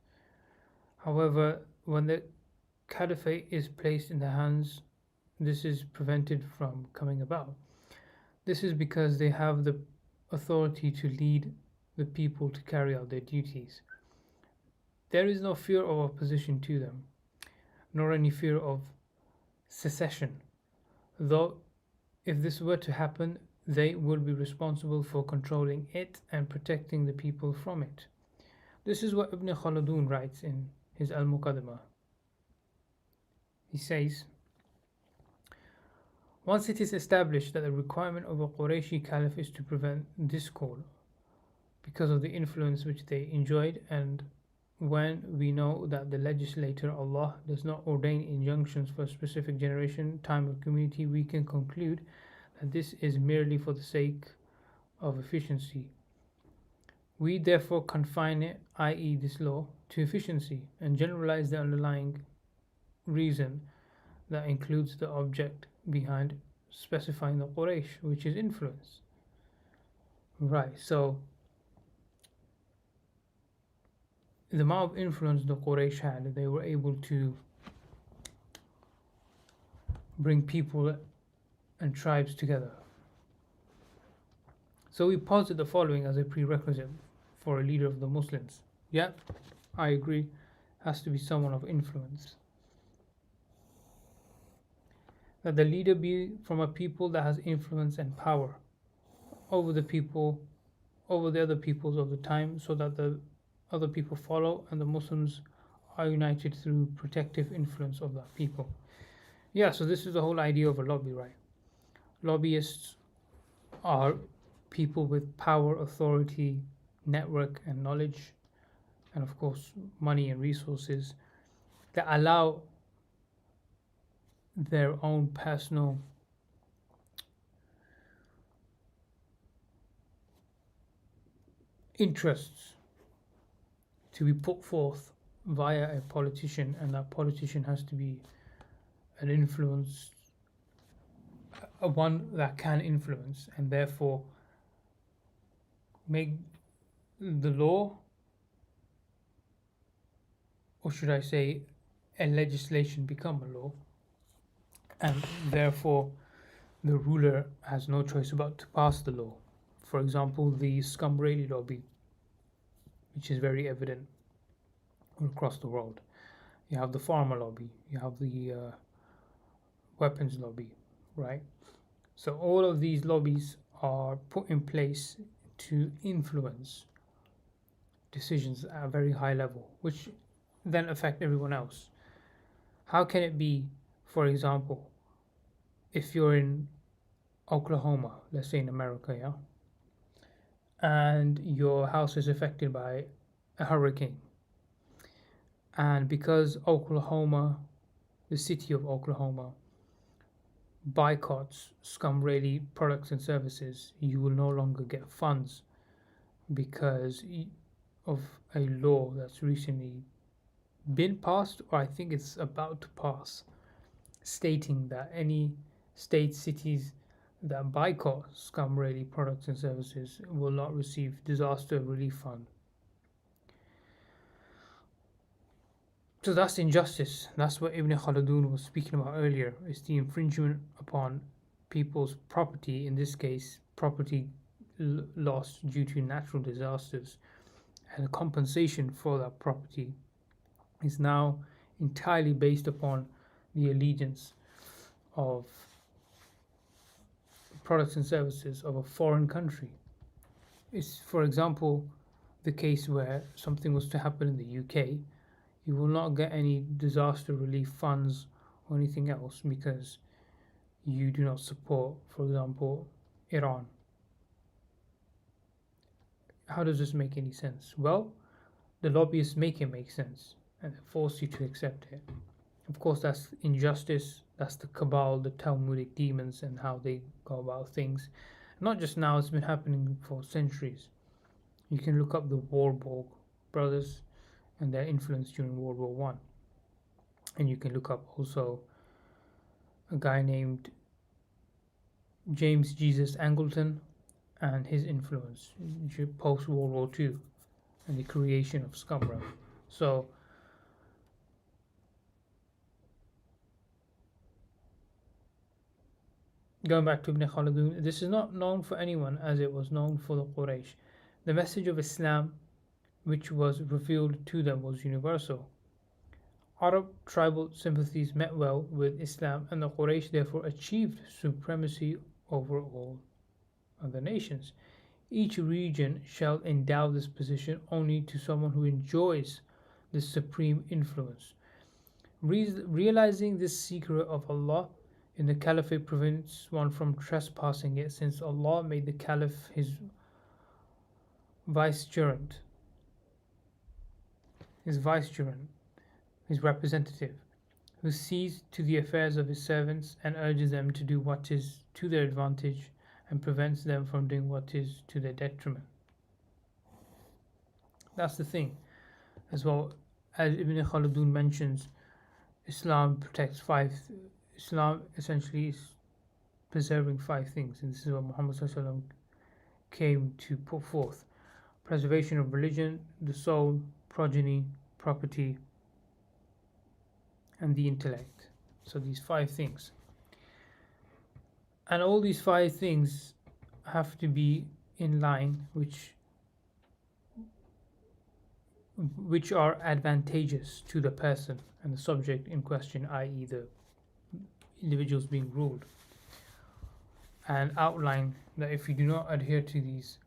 However, when the Caliphate is placed in the hands, this is prevented from coming about. This is because they have the authority to lead the people to carry out their duties. There is no fear of opposition to them, nor any fear of secession, though if this were to happen, they would be responsible for controlling it and protecting the people from it. This is what Ibn Khaldun writes in his Al-Muqaddimah. He says, once it is established that the requirement of a Qurayshi Caliph is to prevent discord because of the influence which they enjoyed, and when we know that the legislator Allah does not ordain injunctions for a specific generation, time, or community, we can conclude that this is merely for the sake of efficiency. We therefore confine it, i.e. this law, to efficiency and generalize the underlying reason that includes the object behind specifying the Quraysh, which is influence. Right, so the amount of influence the Quraysh had, they were able to bring people and tribes together. So we posit the following as a prerequisite for a leader of the Muslims. Yeah, I agree, has to be someone of influence. That the leader be from a people that has influence and power over the people, over the other peoples of the time, so that the other people follow and the Muslims are united through protective influence of that people. Yeah, so this is the whole idea of a lobby, right? Lobbyists are people with power, authority, network, and knowledge, and of course, money and resources that allow their own personal interests to be put forth via a politician, and that politician has to be an influence, a one that can influence, and therefore make the law, or should I say, a legislation become a law, and therefore the ruler has no choice but to pass the law. For example, the Scumbrady lobby, which is very evident across the world. You have the farmer lobby, you have the weapons lobby, right? So all of these lobbies are put in place to influence decisions at a very high level, which then affect everyone else. How can it be, for example, if you're in Oklahoma, let's say in America, yeah, and your house is affected by a hurricane, and because Oklahoma, the city of Oklahoma, boycotts Scumbrady products and services, you will no longer get funds because of a law that's recently been passed, or I think it's about to pass, stating that any state cities that boycott Scumbrady products and services will not receive disaster relief fund. So that's injustice. That's what Ibn Khaldun was speaking about earlier. It's the infringement upon people's property, in this case, property lost due to natural disasters, and the compensation for that property is now entirely based upon the allegiance of products and services of a foreign country. It's, for example, the case where something was to happen in the UK, you will not get any disaster relief funds or anything else because you do not support, for example, Iran. How does this make any sense? Well, the lobbyists make it make sense and they force you to accept it. Of course, that's injustice, that's the cabal, the Talmudic demons, and how they go about things. Not just now, it's been happening for centuries. You can look up the Warburg brothers and their influence during World War One, and you can look up also a guy named James Jesus Angleton and his influence post World War Two and the creation of Scumrow. So going back to Ibn Khaldun, this is not known for anyone as it was known for the Quraysh. The message of Islam which was revealed to them was universal. Arab tribal sympathies met well with Islam, and the Quraysh therefore achieved supremacy over all other nations. Each region shall endow this position only to someone who enjoys this supreme influence. Realizing this secret of Allah in the Caliphate prevents one from trespassing it, since Allah made the Caliph his vicegerent, his representative, who sees to the affairs of his servants and urges them to do what is to their advantage and prevents them from doing what is to their detriment. That's the thing. As well, as Ibn Khaldun mentions, Islam essentially is preserving five things, and this is what Muhammad came to put forth: preservation of religion, the soul, progeny, property, and the intellect. So these five things. And all these five things have to be in line, which are advantageous to the person and the subject in question, i.e., the individuals being ruled, and outline that if you do not adhere to these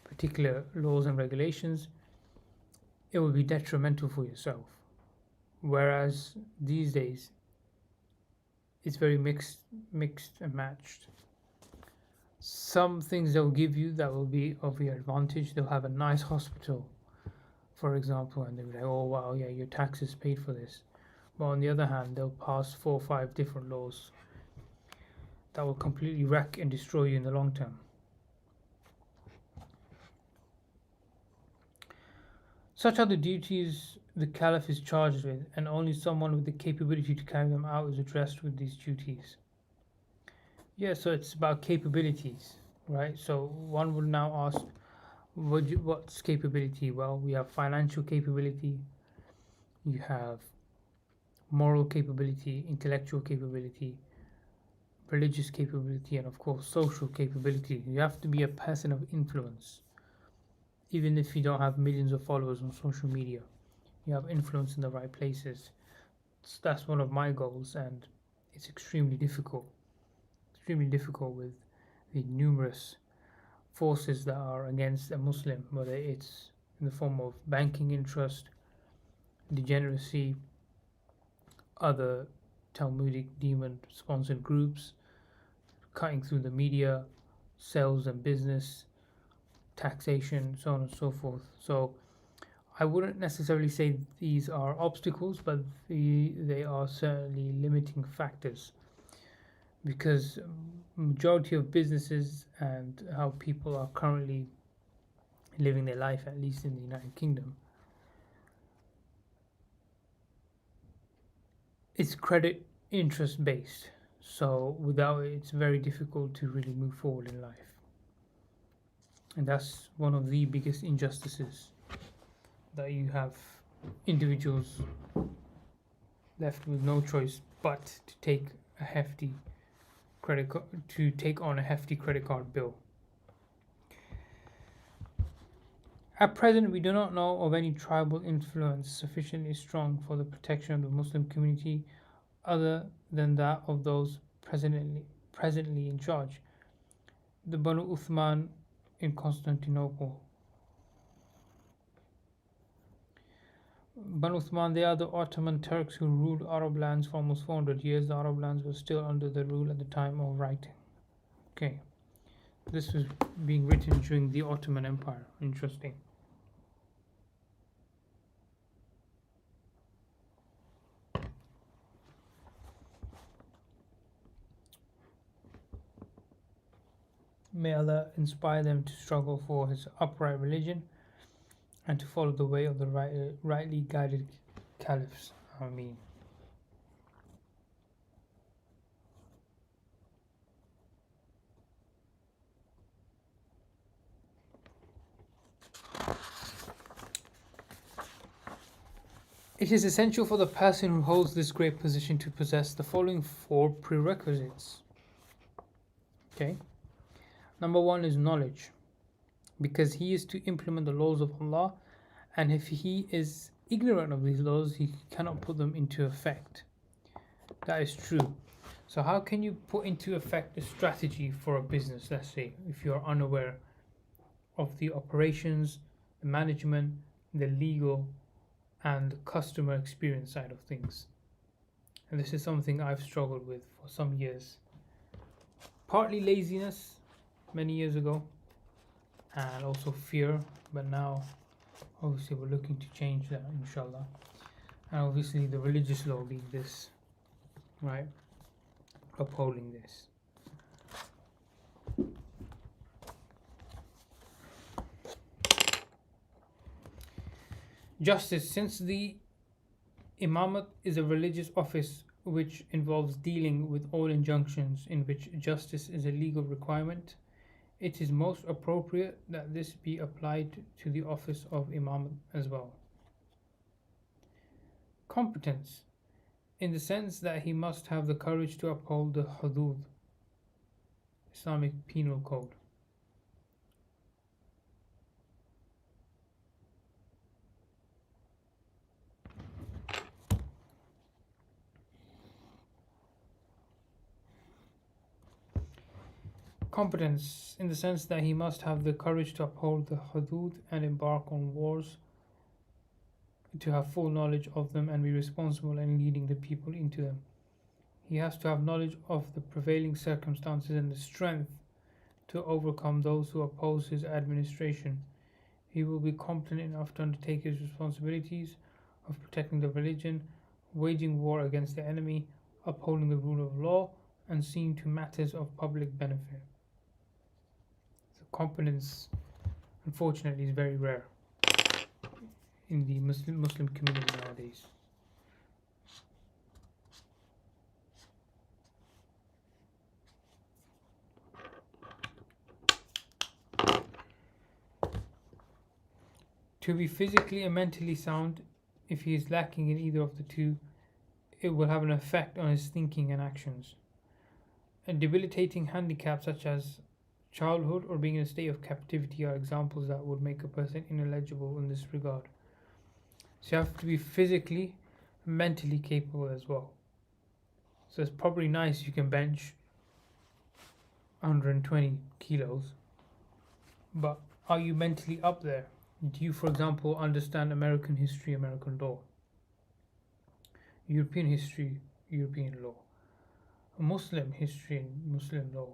particular laws and regulations, it will be detrimental for yourself. Whereas these days, it's very mixed and matched. Some things they'll give you that will be of your advantage. They'll have a nice hospital, for example, and they'll be like, oh wow, yeah, your taxes paid for this. But on the other hand, they'll pass 4 or 5 different laws that will completely wreck and destroy you in the long term. Such are the duties the Caliph is charged with, and only someone with the capability to carry them out is addressed with these duties. Yeah, so it's about capabilities, right? So one would now ask, what's capability? Well, we have financial capability, you have moral capability, intellectual capability, religious capability, and of course social capability. You have to be a person of influence. Even if you don't have millions of followers on social media, you have influence in the right places. So that's one of my goals, and it's extremely difficult with the numerous forces that are against a Muslim, whether it's in the form of banking interest, degeneracy, other Talmudic demon sponsored groups, cutting through the media, sales and business, taxation, so on and so forth. So I wouldn't necessarily say these are obstacles, but they are certainly limiting factors, because majority of businesses and how people are currently living their life, at least in the United Kingdom, it's credit interest based. So without it, it's very difficult to really move forward in life. And that's one of the biggest injustices, that you have individuals left with no choice but to take a hefty take on a hefty credit card bill. At present, we do not know of any tribal influence sufficiently strong for the protection of the Muslim community other than that of those presently in charge, the Banu Uthman in Constantinople. Banu Uthman, they are the Ottoman Turks who ruled Arab lands for almost 400 years. The Arab lands were still under their rule at the time of writing. Okay, this was being written during the Ottoman Empire. Interesting. May Allah inspire them to struggle for His upright religion and to follow the way of the rightly guided caliphs. Ameen. It is essential for the person who holds this great position to possess the following 4 prerequisites. Okay. Number 1 is knowledge, because he is to implement the laws of Allah, and if he is ignorant of these laws, he cannot put them into effect. That is true. So how can you put into effect a strategy for a business, let's say, if you're unaware of the operations, the management, the legal, and customer experience side of things? And this is something I've struggled with for some years. Partly laziness many years ago, and also fear, but now obviously we're looking to change that, inshallah. And obviously the religious law being this, right, upholding this. Justice. Since the Imamat is a religious office which involves dealing with all injunctions in which justice is a legal requirement, It is most appropriate that this be applied to the office of Imam as well. Competence, in the sense that he must have the courage to uphold the hudud, Islamic penal code. Competence, in the sense that he must have the courage to uphold the hudud and embark on wars, to have full knowledge of them and be responsible in leading the people into them. He has to have knowledge of the prevailing circumstances and the strength to overcome those who oppose his administration. He will be competent enough to undertake his responsibilities of protecting the religion, waging war against the enemy, upholding the rule of law, and seeing to matters of public benefit. So competence, unfortunately, is very rare in the Muslim community nowadays. To be physically and mentally sound, if he is lacking in either of the two, it will have an effect on his thinking and actions. A debilitating handicap such as childhood or being in a state of captivity are examples that would make a person ineligible in this regard. So you have to be physically, mentally capable as well. So it's probably nice you can bench 120 kilos, but are you mentally up there? Do you, for example, understand American history, American law, European history, European law, Muslim history, and Muslim law,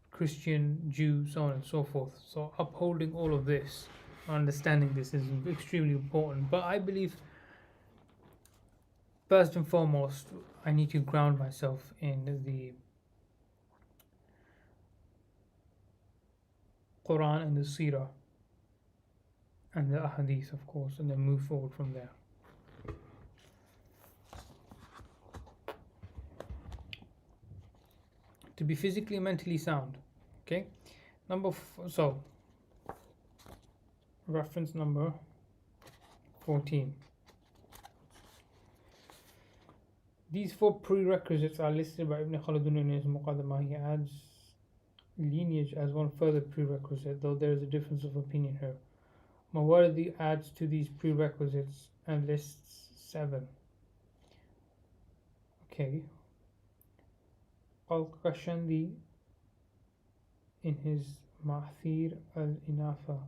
Christian, Jew, so on and so forth? So upholding all of this, understanding this is extremely important. But I believe first and foremost, I need to ground myself in the Quran and the Seerah and the Ahadith, of course, and then move forward from there. To be physically and mentally sound. Okay, so reference number 14. These four prerequisites are listed by Ibn Khaldun in his Muqaddimah. He adds lineage as one further prerequisite, though there is a difference of opinion here. Mawardi adds to these prerequisites and lists 7. Okay. Al-Qashandi in his Ma'thir al-Inafa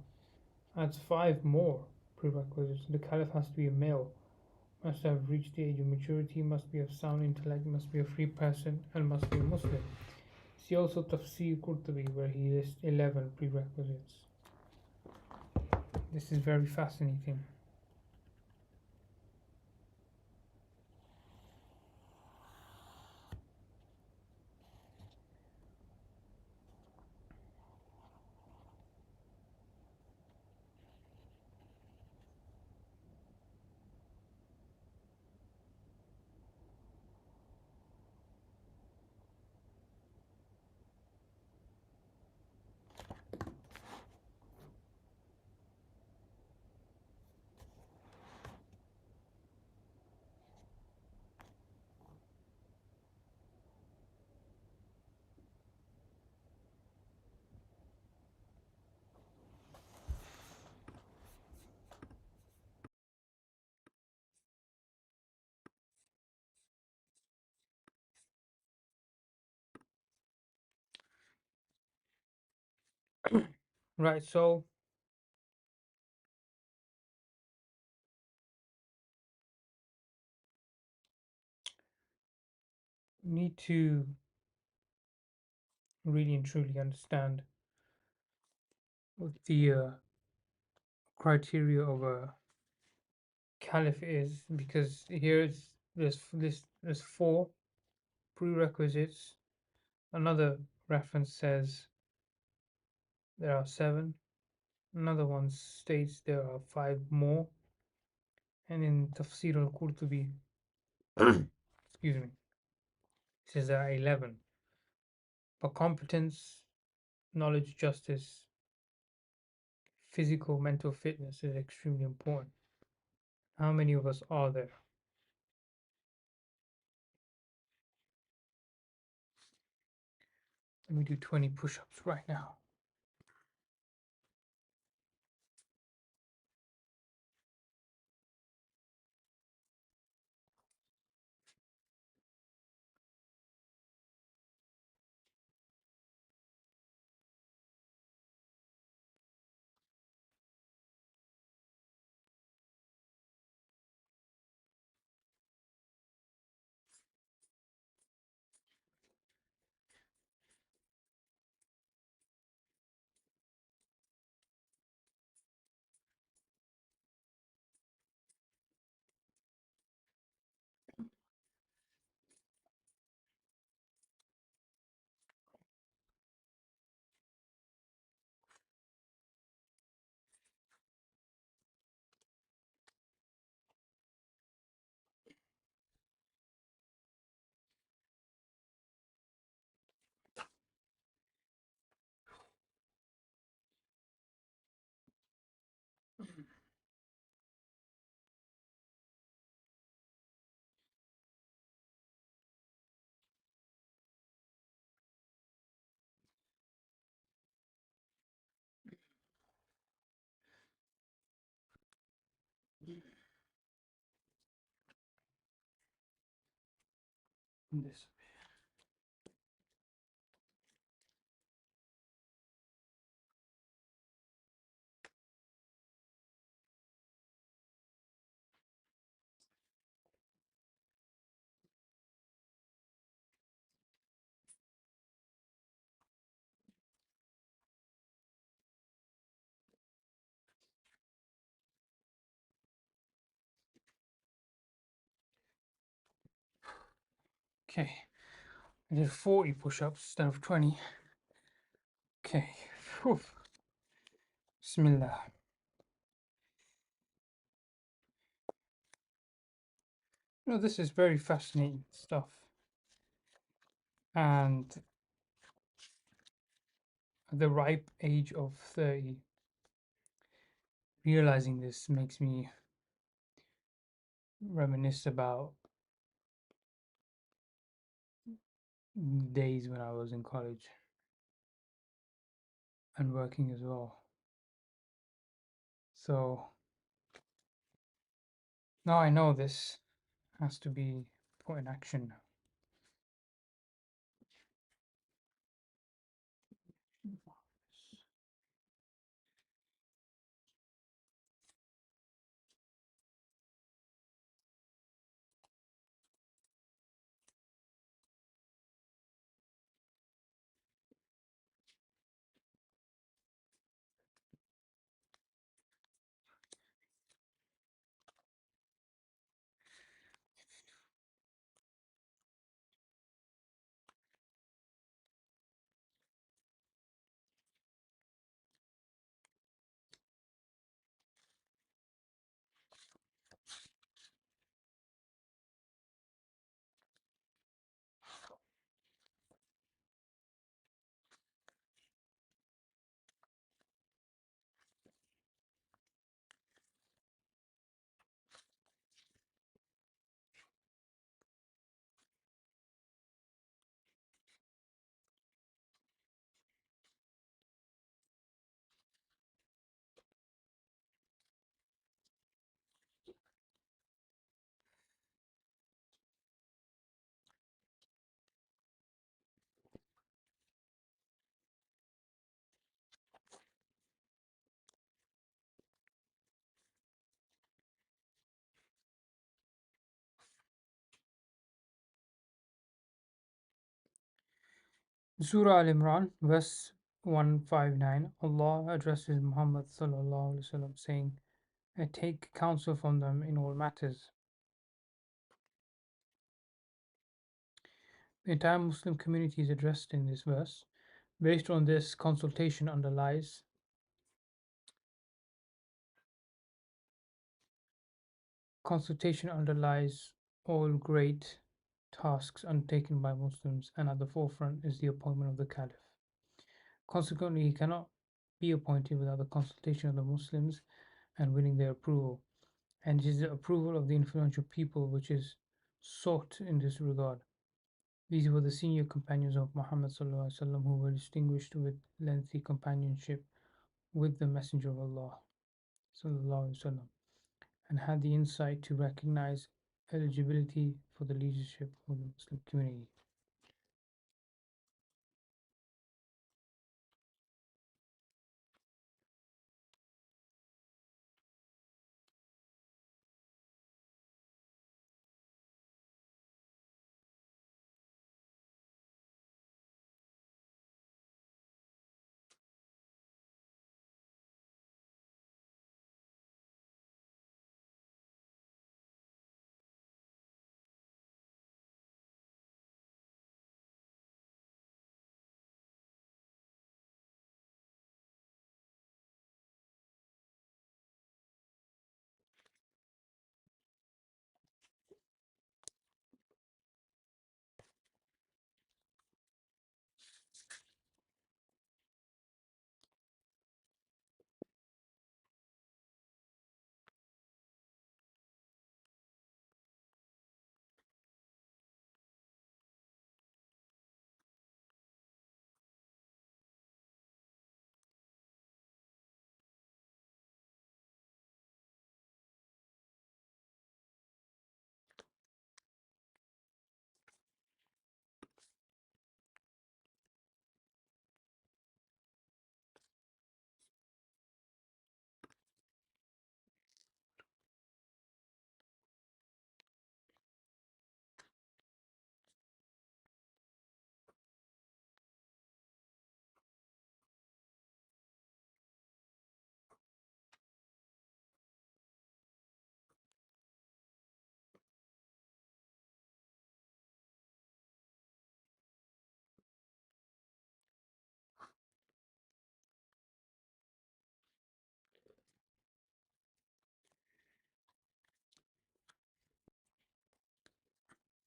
adds 5 more prerequisites. The Caliph has to be a male, must have reached the age of maturity, must be of sound intellect, must be a free person, and must be a Muslim. See also Tafsir Qurtubi, where he lists 11 prerequisites. This is very fascinating. Right, so need to really and truly understand what the criteria of a caliph is, because here's there's 4 prerequisites. Another reference says there are 7. Another one states there are 5 more, and in Tafsir al-Qurtubi, excuse me, it says there are 11. For competence, knowledge, justice, physical, mental fitness is extremely important. How many of us are there? Let me do 20 push ups right now. This. Okay. I did 40 push ups instead of 20. Okay. Whew. Bismillah. This is very fascinating stuff. And at the ripe age of 30, realizing this makes me reminisce about days when I was in college and working as well. So now I know this has to be put in action. Surah Al Imran, verse 159, Allah addresses Muhammad sallallahu alaihi wasallam saying, I take counsel from them in all matters. The entire Muslim community is addressed in this verse. Based on this, consultation underlies all great tasks undertaken by Muslims, and at the forefront is the appointment of the Caliph. Consequently, he cannot be appointed without the consultation of the Muslims and winning their approval. And it is the approval of the influential people which is sought in this regard. These were the senior companions of Muhammad ﷺ who were distinguished with lengthy companionship with the Messenger of Allah ﷺ, and had the insight to recognize eligibility for the leadership of the Muslim community.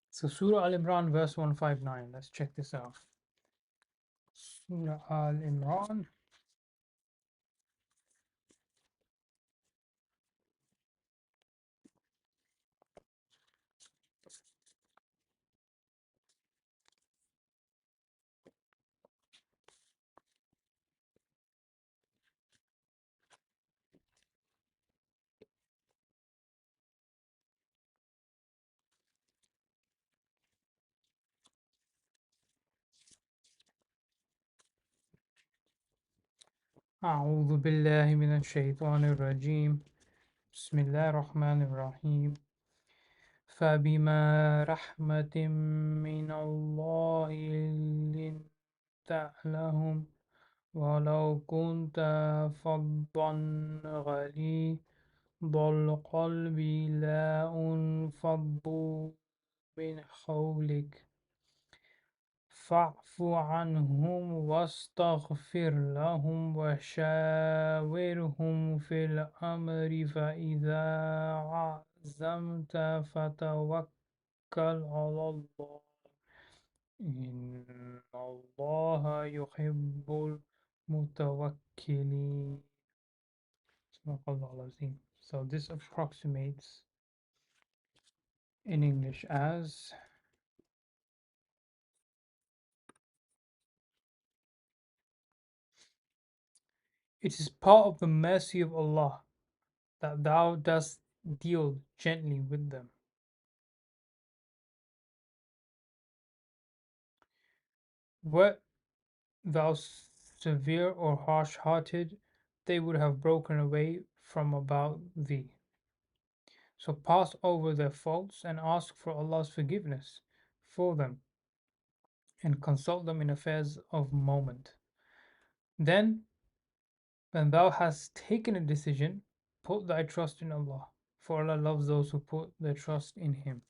So Surah Al Imran, verse 159. Let's check this out. Surah Al Imran. أعوذ بالله من الشيطان الرجيم. بسم الله الرحمن الرحيم. فبما رحمة من الله لنت لهم ولو كنت فظا غليظ القلب لانفضوا من حولك فاعف عنهم واستغفر لهم وشاورهم في الأمر فإذا عزمت فتوكل على الله إن الله يحب المتوكلين. So this approximates in English as, it is part of the mercy of Allah that thou dost deal gently with them. Wert thou severe or harsh-hearted, they would have broken away from about thee. So pass over their faults and ask for Allah's forgiveness for them, and consult them in affairs of moment. Then, when thou hast taken a decision, put thy trust in Allah, for Allah loves those who put their trust in Him.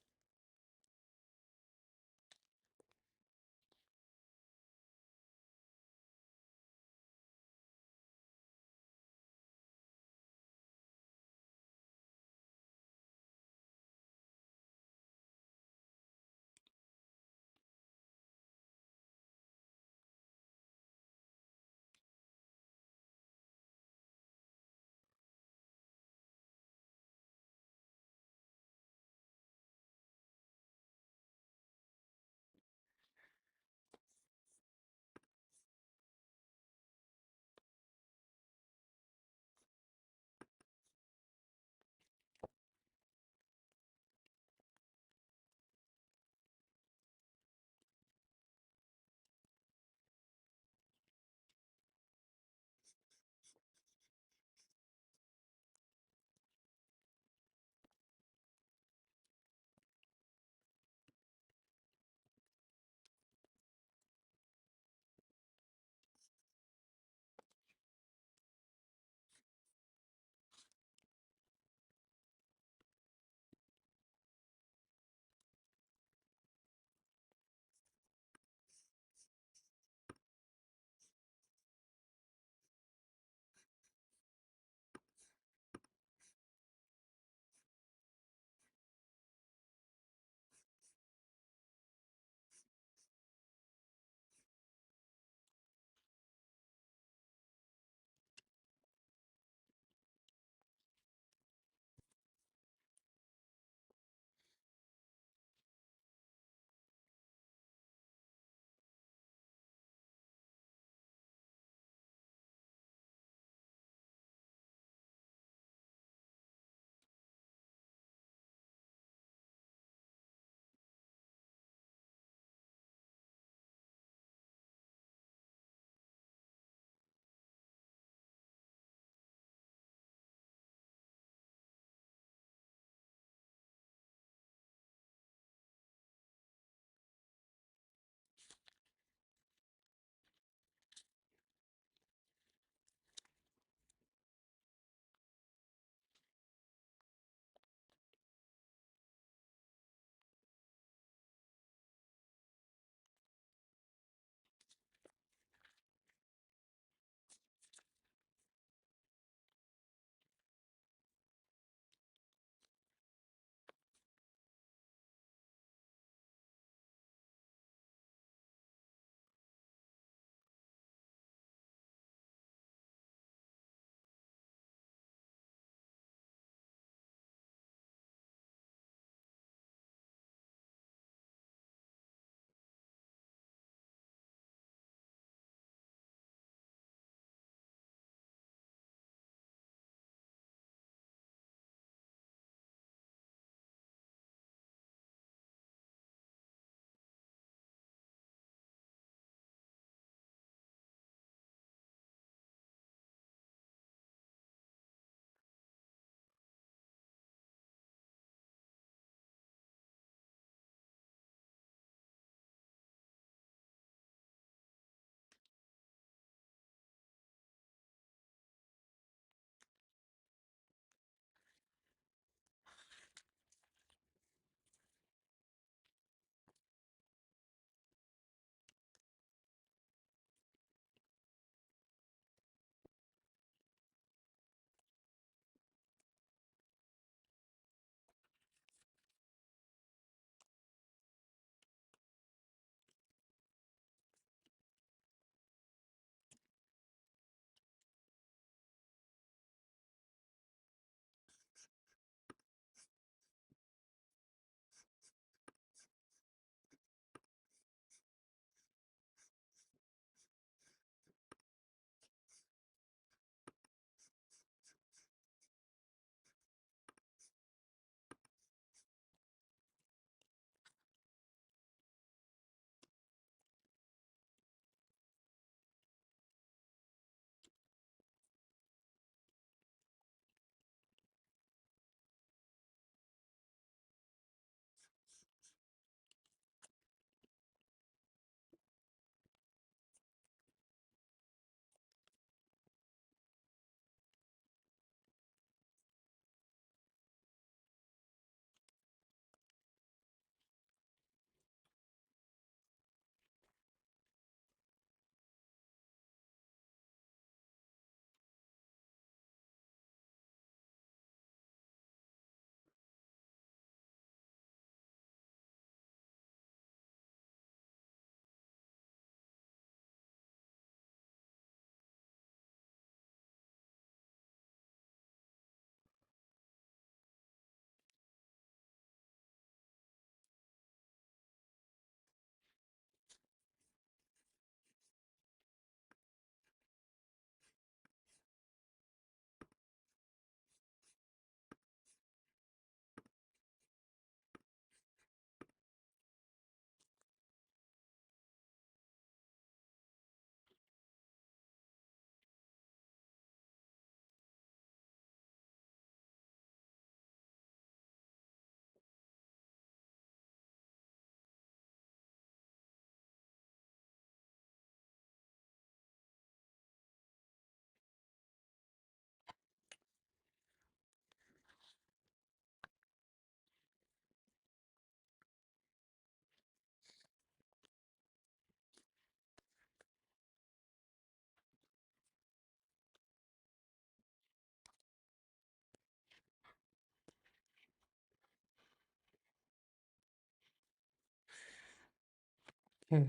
Okay.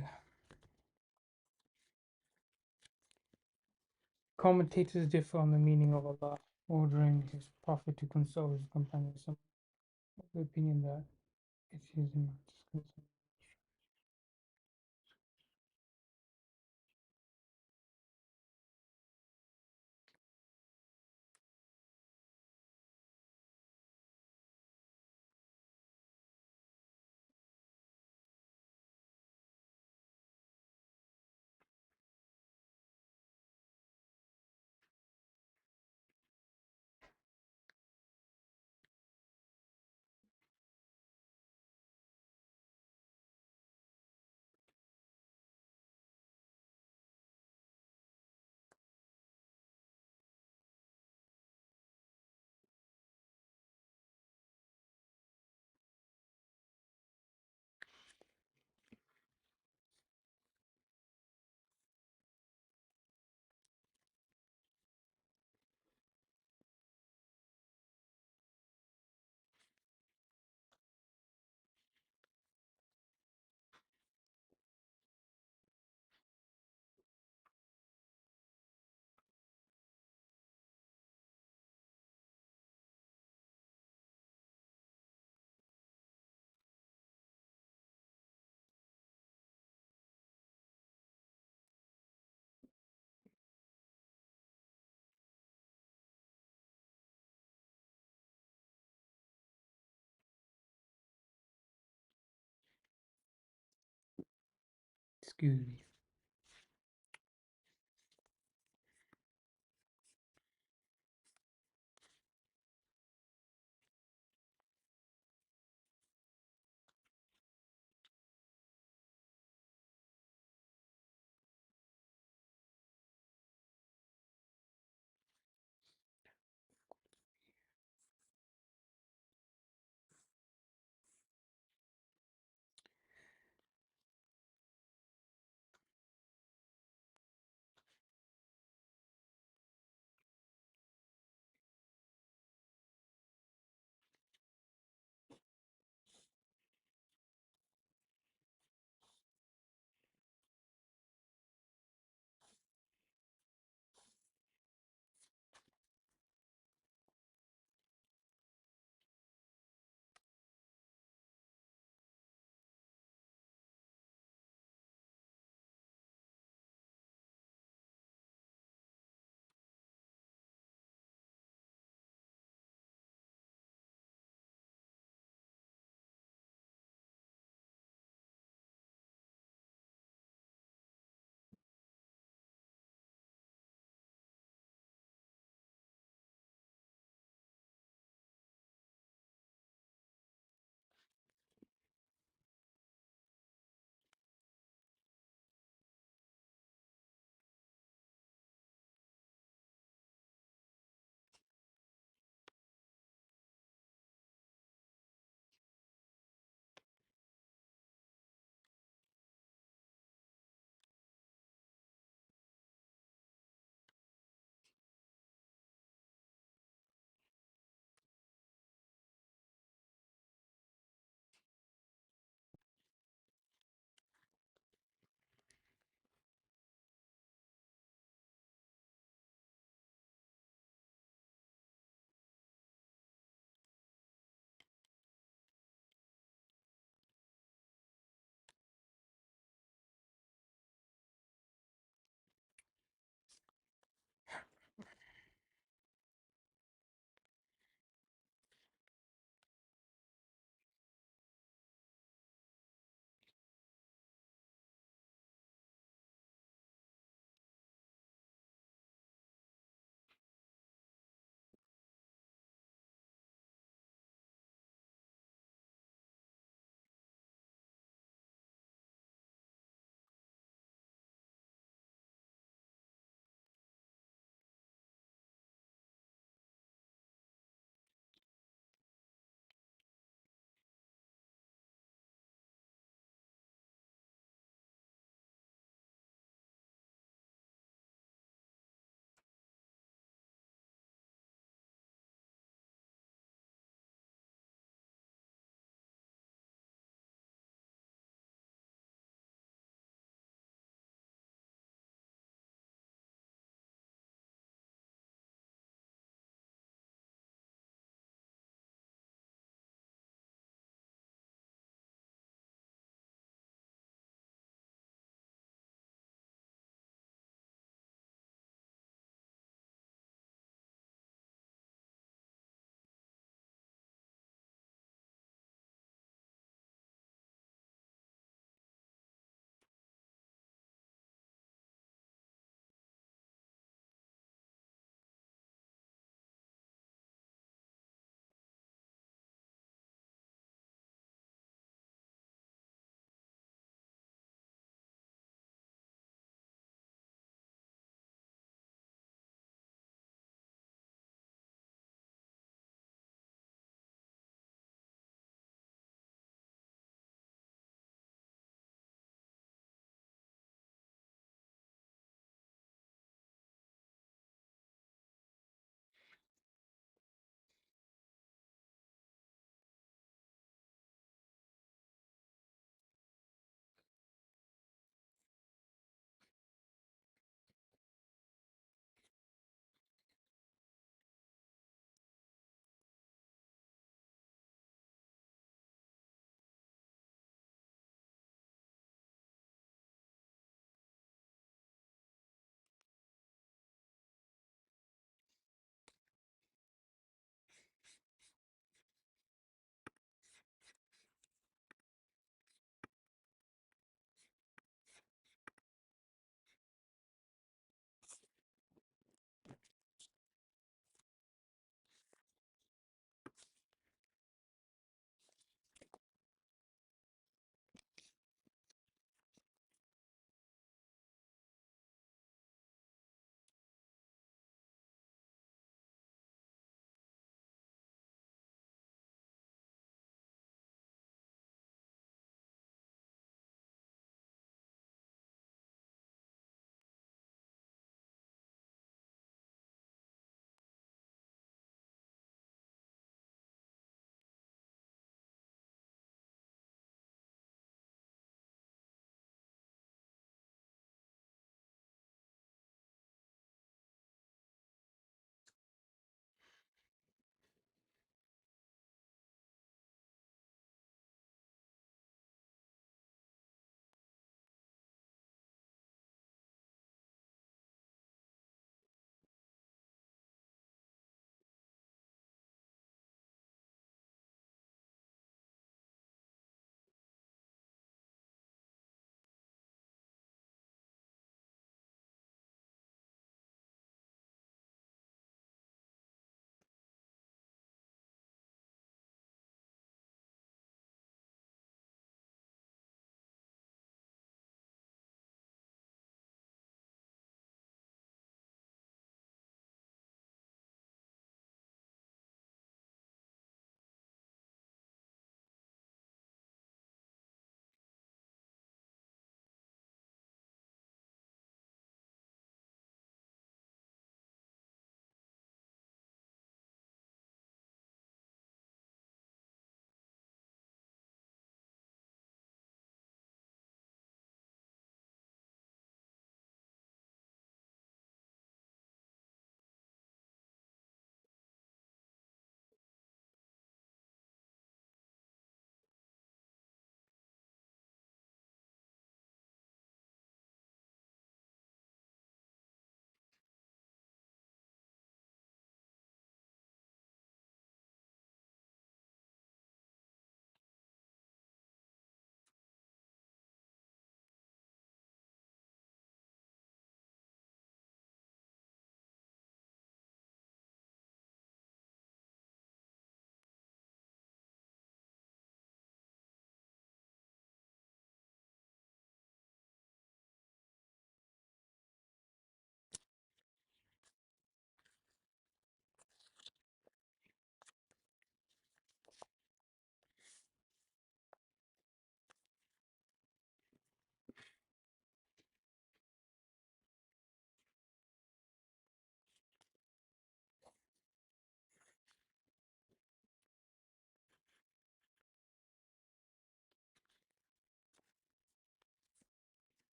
Commentators differ on the meaning of Allah ordering His Prophet to console his companions. Some of the opinion that it is in excuse me.